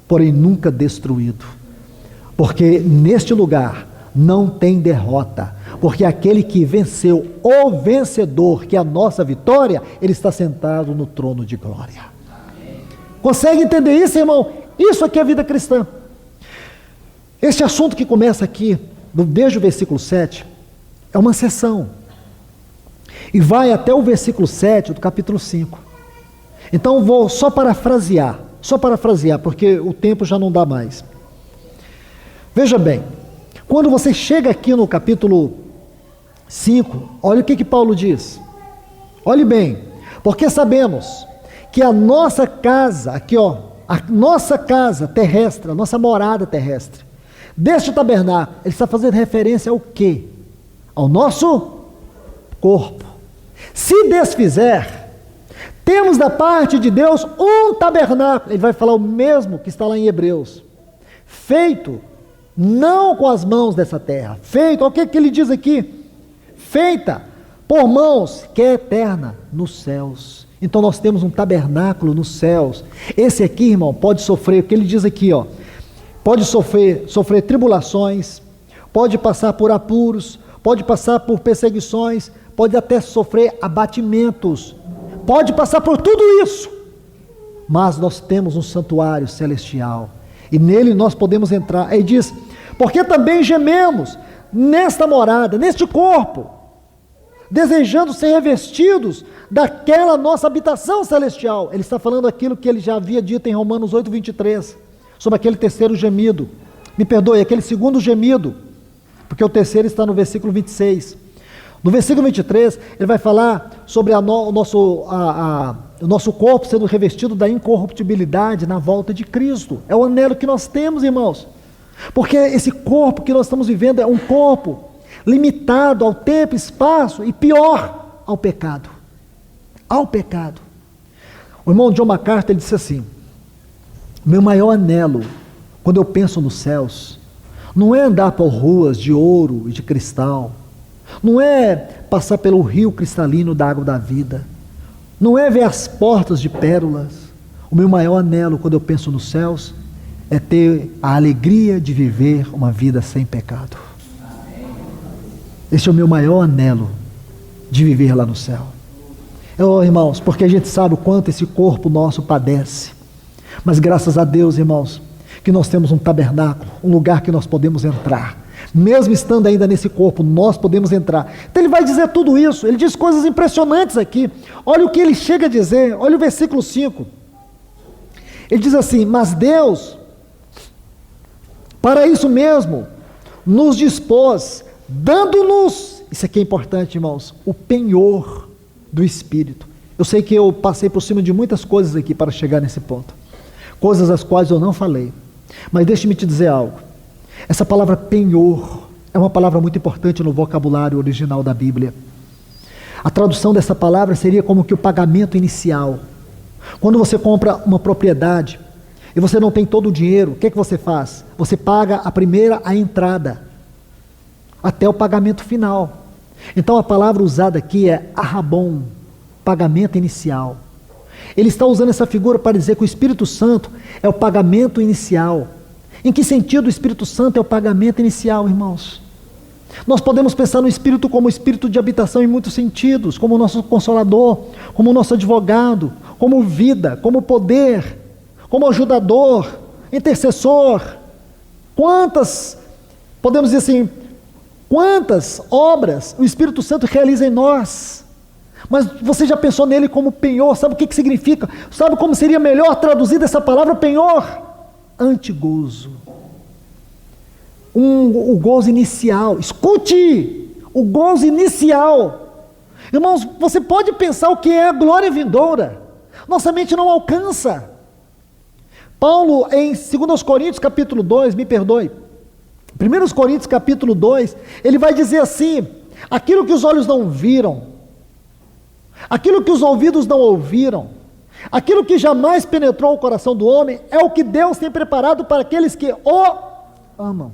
porém nunca destruído, porque neste lugar não tem derrota, porque aquele que venceu, o vencedor, que é a nossa vitória, ele está sentado no trono de glória. Consegue entender isso, irmão? Isso aqui é a vida cristã. Este assunto que começa aqui, desde o versículo 7, é uma seção, e vai até o versículo 7 do capítulo 5. Então vou só parafrasear, porque o tempo já não dá mais. Veja bem, quando você chega aqui no capítulo 5, olha o que Paulo diz. Olhe bem, porque sabemos que a nossa casa, aqui ó, a nossa casa terrestre, a nossa morada terrestre, deste tabernáculo, ele está fazendo referência ao quê? Ao nosso corpo. Se desfizer, temos da parte de Deus um tabernáculo, ele vai falar o mesmo que está lá em Hebreus, feito não com as mãos dessa terra, feito, o que ele diz aqui? Feita por mãos, que é eterna, nos céus. Então nós temos um tabernáculo nos céus. Esse aqui, irmão, pode sofrer, o que ele diz aqui, ó, pode sofrer tribulações, pode passar por apuros, pode passar por perseguições, pode até sofrer abatimentos, pode passar por tudo isso, mas nós temos um santuário celestial, e nele nós podemos entrar. Aí diz: porque também gememos nesta morada, neste corpo, desejando ser revestidos daquela nossa habitação celestial. Ele está falando aquilo que ele já havia dito em Romanos 8, 23, sobre aquele terceiro gemido, me perdoe, aquele segundo gemido, porque o terceiro está no versículo 26, no versículo 23, ele vai falar sobre o nosso corpo sendo revestido da incorruptibilidade na volta de Cristo. É o anelo que nós temos, irmãos, porque esse corpo que nós estamos vivendo é um corpo limitado ao tempo, espaço, e pior, ao pecado. O irmão John MacArthur, ele disse assim: meu maior anelo, quando eu penso nos céus, não é andar por ruas de ouro e de cristal, não é passar pelo rio cristalino da água da vida, não é ver as portas de pérolas. O meu maior anelo, quando eu penso nos céus, é ter a alegria de viver uma vida sem pecado. Esse é o meu maior anelo, de viver lá no céu. Irmãos, porque a gente sabe o quanto esse corpo nosso padece, mas graças a Deus, irmãos, que nós temos um tabernáculo, um lugar que nós podemos entrar, Mesmo estando ainda nesse corpo, nós podemos entrar. Então ele vai dizer tudo isso, ele diz coisas impressionantes aqui. Olha o que ele chega a dizer, olha o versículo 5. Ele diz assim: mas Deus, para isso mesmo, nos dispôs, dando-nos, isso aqui é importante, irmãos, o penhor do Espírito. Eu sei que eu passei por cima de muitas coisas aqui para chegar nesse ponto, coisas as quais eu não falei, mas deixe-me te dizer algo. Essa palavra penhor é uma palavra muito importante no vocabulário original da Bíblia. A tradução dessa palavra seria como que o pagamento inicial. Quando você compra uma propriedade e você não tem todo o dinheiro, o que é que você faz? Você paga a entrada, até o pagamento final. Então a palavra usada aqui é arrabon, pagamento inicial. Ele está usando essa figura para dizer que o Espírito Santo é o pagamento inicial. Em que sentido o Espírito Santo é o pagamento inicial, irmãos? Nós podemos pensar no Espírito como Espírito de habitação em muitos sentidos, como nosso Consolador, como nosso advogado, como vida, como poder, como ajudador, intercessor. Podemos dizer assim, quantas obras o Espírito Santo realiza em nós? Mas você já pensou nele como penhor? Sabe o que significa? Sabe como seria melhor traduzida essa palavra penhor? Antigozo. O gozo inicial. Escute! O gozo inicial. Irmãos, você pode pensar o que é a glória vindoura. Nossa mente não alcança. Paulo, em 2 Coríntios capítulo 2, me perdoe, 1 Coríntios capítulo 2, ele vai dizer assim: aquilo que os olhos não viram, aquilo que os ouvidos não ouviram, aquilo que jamais penetrou o coração do homem, é o que Deus tem preparado para aqueles que o amam.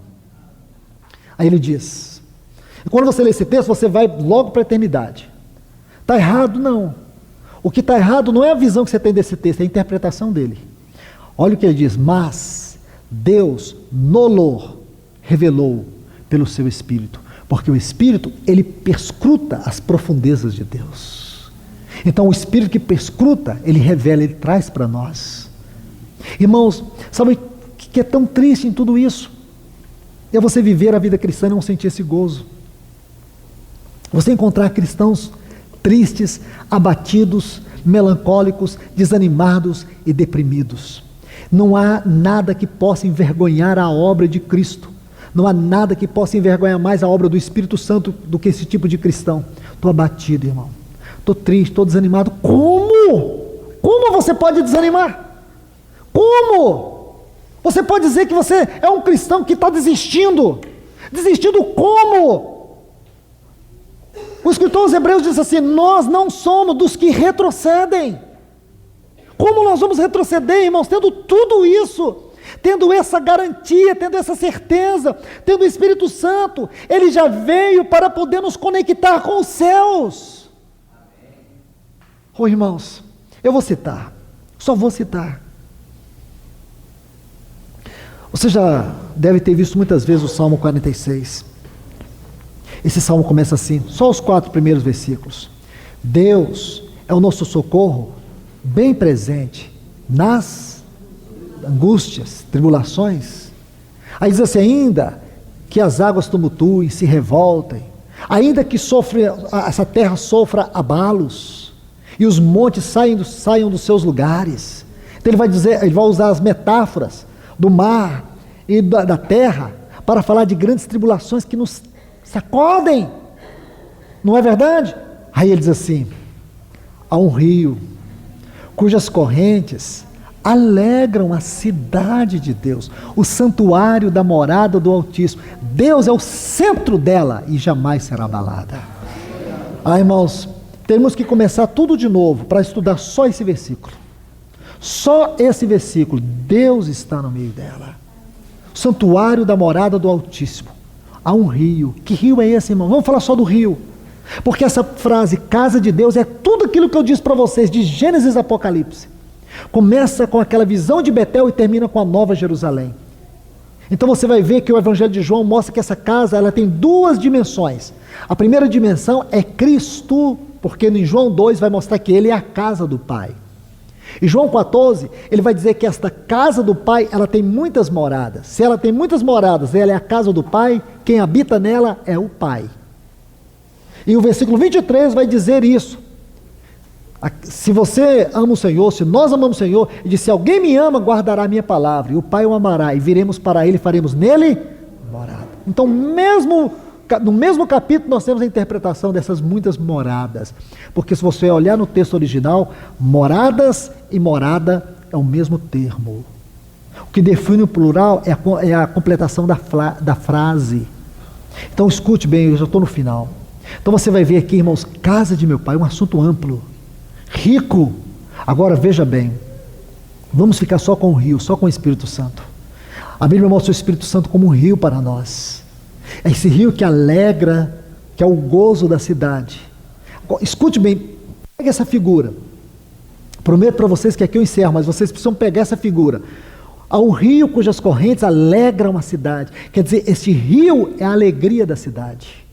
Aí ele diz, e quando você lê esse texto, você vai logo para a eternidade. Está errado? Não. O que está errado não é a visão que você tem desse texto, é a interpretação dele. Olha o que ele diz: mas Deus nolo revelou pelo seu Espírito, porque o Espírito, ele perscruta as profundezas de Deus. Então o Espírito que perscruta, ele revela, ele traz para nós. Irmãos, sabe o que é tão triste em tudo isso? É você viver a vida cristã e não sentir esse gozo. Você encontrar cristãos tristes, abatidos, melancólicos, desanimados e deprimidos. Não há nada que possa envergonhar a obra de Cristo. Não há nada que possa envergonhar mais a obra do Espírito Santo do que esse tipo de cristão. Estou abatido, irmão. Estou triste, estou desanimado. Como? Como você pode desanimar? Como? Você pode dizer que você é um cristão que está desistindo. Desistindo como? O escritor aos Hebreus diz assim: nós não somos dos que retrocedem. Como nós vamos retroceder, irmãos, tendo tudo isso, tendo essa garantia, tendo essa certeza, tendo o Espírito Santo? Ele já veio para poder nos conectar com os céus. Oh, irmãos, eu vou citar, só vou citar. Você já deve ter visto muitas vezes o Salmo 46. Esse salmo começa assim, só os 4 primeiros versículos. Deus é o nosso socorro bem presente nas angústias, tribulações. Aí diz assim: ainda que as águas tumultuem, se revoltem, ainda que essa terra sofra abalos, e os montes saiam dos seus lugares. Então ele vai usar as metáforas do mar e da terra para falar de grandes tribulações que nos sacodem. Não é verdade? Aí ele diz assim: há um rio cujas correntes alegram a cidade de Deus, o santuário da morada do Altíssimo. Deus é o centro dela e jamais será abalada. Irmãos, temos que começar tudo de novo para estudar só esse versículo. Só esse versículo. Deus está no meio dela. Santuário da morada do Altíssimo. Há um rio. Que rio é esse, irmão? Vamos falar só do rio. Porque essa frase, casa de Deus, é tudo aquilo que eu disse para vocês, de Gênesis a Apocalipse. Começa com aquela visão de Betel e termina com a Nova Jerusalém. Então você vai ver que o Evangelho de João mostra que essa casa, ela tem 2 dimensões. A primeira dimensão é Cristo, porque em João 2 vai mostrar que ele é a casa do Pai. E João 14, ele vai dizer que esta casa do Pai, ela tem muitas moradas. Se ela tem muitas moradas, ela é a casa do Pai, quem habita nela é o Pai. E o versículo 23 vai dizer isso. Se você ama o Senhor, se nós amamos o Senhor, ele diz: se alguém me ama, guardará a minha palavra, e o Pai o amará, e viremos para ele e faremos nele morada. Então, no mesmo capítulo, nós temos a interpretação dessas muitas moradas. Porque se você olhar no texto original, moradas e morada é o mesmo termo. O que define o plural é a completação da frase. Então escute bem, eu já estou no final. Então você vai ver aqui, irmãos, casa de meu Pai, um assunto amplo, rico. Agora veja bem, vamos ficar só com o rio, só com o Espírito Santo. A Bíblia mostra o Espírito Santo como um rio para nós. É esse rio que alegra, que é o gozo da cidade. Escute bem, pega essa figura. Prometo para vocês que aqui eu encerro, mas vocês precisam pegar essa figura. Há um rio cujas correntes alegram a cidade. Quer dizer, esse rio é a alegria da cidade.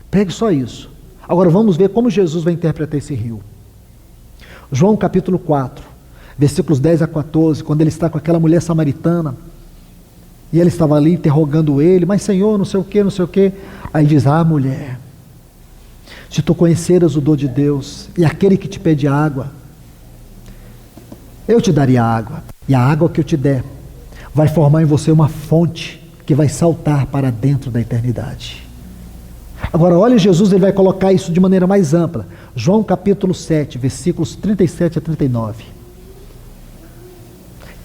Pegue só isso. Agora vamos ver como Jesus vai interpretar esse rio. João capítulo 4, versículos 10 a 14, quando ele está com aquela mulher samaritana, e ela estava ali interrogando ele: mas Senhor, não sei o que, não sei o que. Aí diz: ah, mulher, se tu conheceras o dom de Deus, e aquele que te pede água, eu te daria água, e a água que eu te der vai formar em você uma fonte que vai saltar para dentro da eternidade. Agora olha, Jesus, ele vai colocar isso de maneira mais ampla. João capítulo 7, versículos 37 a 39.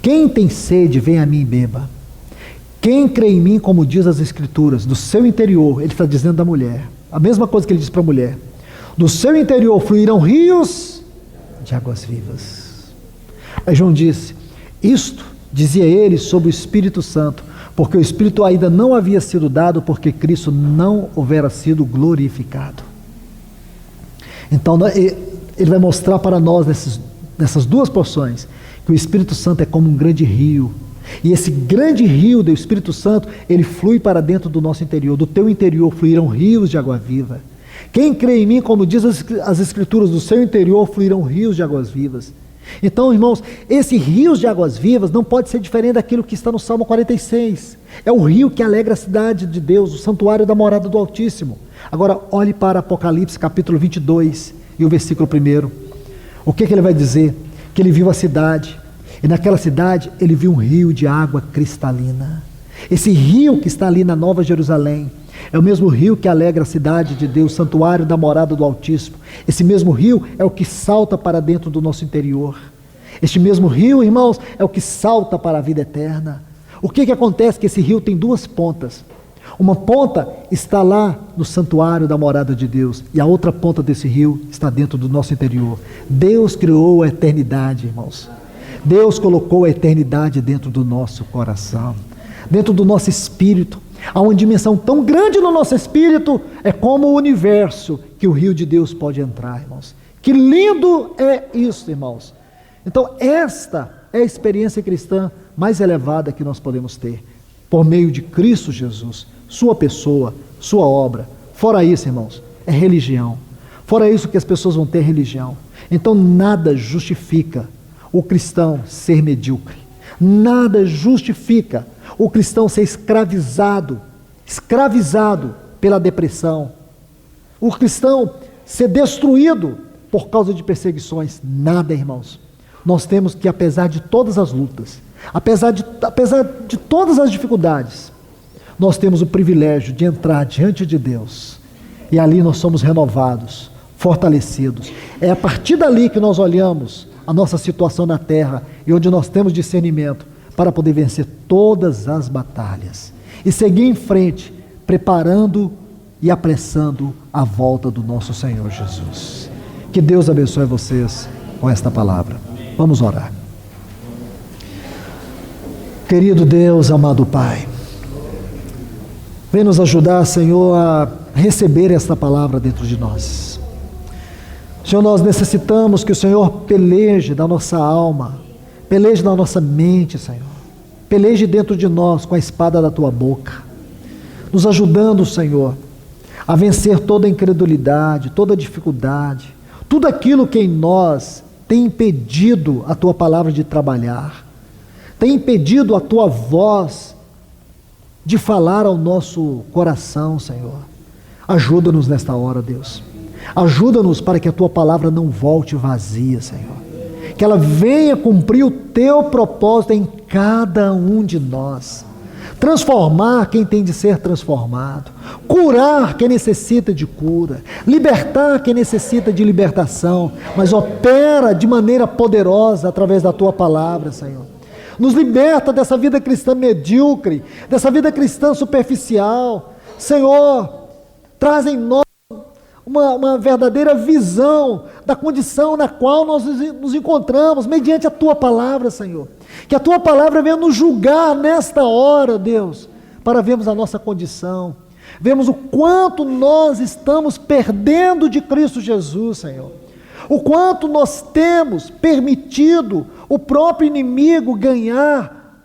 Quem tem sede, vem a mim e beba. Quem crê em mim, como diz as Escrituras, do seu interior, ele está dizendo da mulher, a mesma coisa que ele diz para a mulher: do seu interior fluirão rios de águas vivas. Aí João disse: isto dizia ele sobre o Espírito Santo, porque o Espírito ainda não havia sido dado, porque Cristo não houvera sido glorificado. Então ele vai mostrar para nós nessas duas porções que o Espírito Santo é como um grande rio. E esse grande rio do Espírito Santo, ele flui para dentro do nosso interior. Do teu interior fluirão rios de água viva. Quem crê em mim, como diz as Escrituras, do seu interior fluirão rios de águas vivas. Então, irmãos, esse rios de águas vivas não pode ser diferente daquilo que está no Salmo 46. É o rio que alegra a cidade de Deus, o santuário da morada do Altíssimo. Agora, olhe para Apocalipse capítulo 22 e o versículo 1. O que ele vai dizer? Que ele viu a cidade, e naquela cidade ele viu um rio de água cristalina. Esse rio que está ali na Nova Jerusalém é o mesmo rio que alegra a cidade de Deus, santuário da morada do Altíssimo. Esse mesmo rio é o que salta para dentro do nosso interior. Este mesmo rio, irmãos, é o que salta para a vida eterna. O que acontece? Que esse rio tem duas pontas. Uma ponta está lá no santuário da morada de Deus, e a outra ponta desse rio está dentro do nosso interior. Deus criou a eternidade, irmãos. Deus colocou a eternidade dentro do nosso coração, dentro do nosso espírito. Há uma dimensão tão grande no nosso espírito, é como o universo, que o rio de Deus pode entrar, irmãos. Que lindo é isso, irmãos. Então esta é a experiência cristã mais elevada que nós podemos ter, por meio de Cristo Jesus, sua pessoa, sua obra. Fora isso, irmãos, é religião. Fora isso que as pessoas vão ter religião. Então nada justifica o cristão ser medíocre. Nada justifica o cristão ser escravizado pela depressão. O cristão ser destruído por causa de perseguições. Nada, irmãos. Nós temos que, apesar de todas as lutas, apesar de todas as dificuldades, nós temos o privilégio de entrar diante de Deus, e ali nós somos renovados, fortalecidos. É a partir dali que nós olhamos a nossa situação na terra, e onde nós temos discernimento para poder vencer todas as batalhas e seguir em frente, preparando e apressando a volta do nosso Senhor Jesus. Que Deus abençoe vocês com esta palavra. Vamos orar. Querido Deus, amado Pai, vem nos ajudar, Senhor, a receber esta palavra dentro de nós. Senhor, nós necessitamos que o Senhor peleje da nossa alma, peleje na nossa mente, Senhor. Peleje dentro de nós com a espada da Tua boca, nos ajudando, Senhor, a vencer toda a incredulidade, toda a dificuldade, tudo aquilo que em nós tem impedido a tua palavra de trabalhar, tem impedido a tua voz de falar ao nosso coração, Senhor. Ajuda-nos nesta hora, Deus. Ajuda-nos para que a tua palavra não volte vazia, Senhor. Que ela venha cumprir o teu propósito em cada um de nós. Transformar quem tem de ser transformado. Curar quem necessita de cura. Libertar quem necessita de libertação. Mas opera de maneira poderosa através da tua palavra, Senhor. Nos liberta dessa vida cristã medíocre, dessa vida cristã superficial. Senhor, traz em nós uma verdadeira visão da condição na qual nós nos encontramos, mediante a tua palavra, Senhor. Que a tua palavra venha nos julgar nesta hora, Deus, para vermos a nossa condição, vemos o quanto nós estamos perdendo de Cristo Jesus, Senhor. O quanto nós temos permitido o próprio inimigo ganhar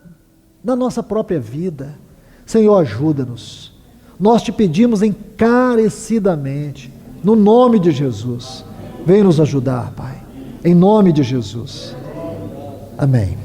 na nossa própria vida. Senhor, ajuda-nos. Nós te pedimos encarecidamente, no nome de Jesus. Vem nos ajudar, Pai, em nome de Jesus. Amém.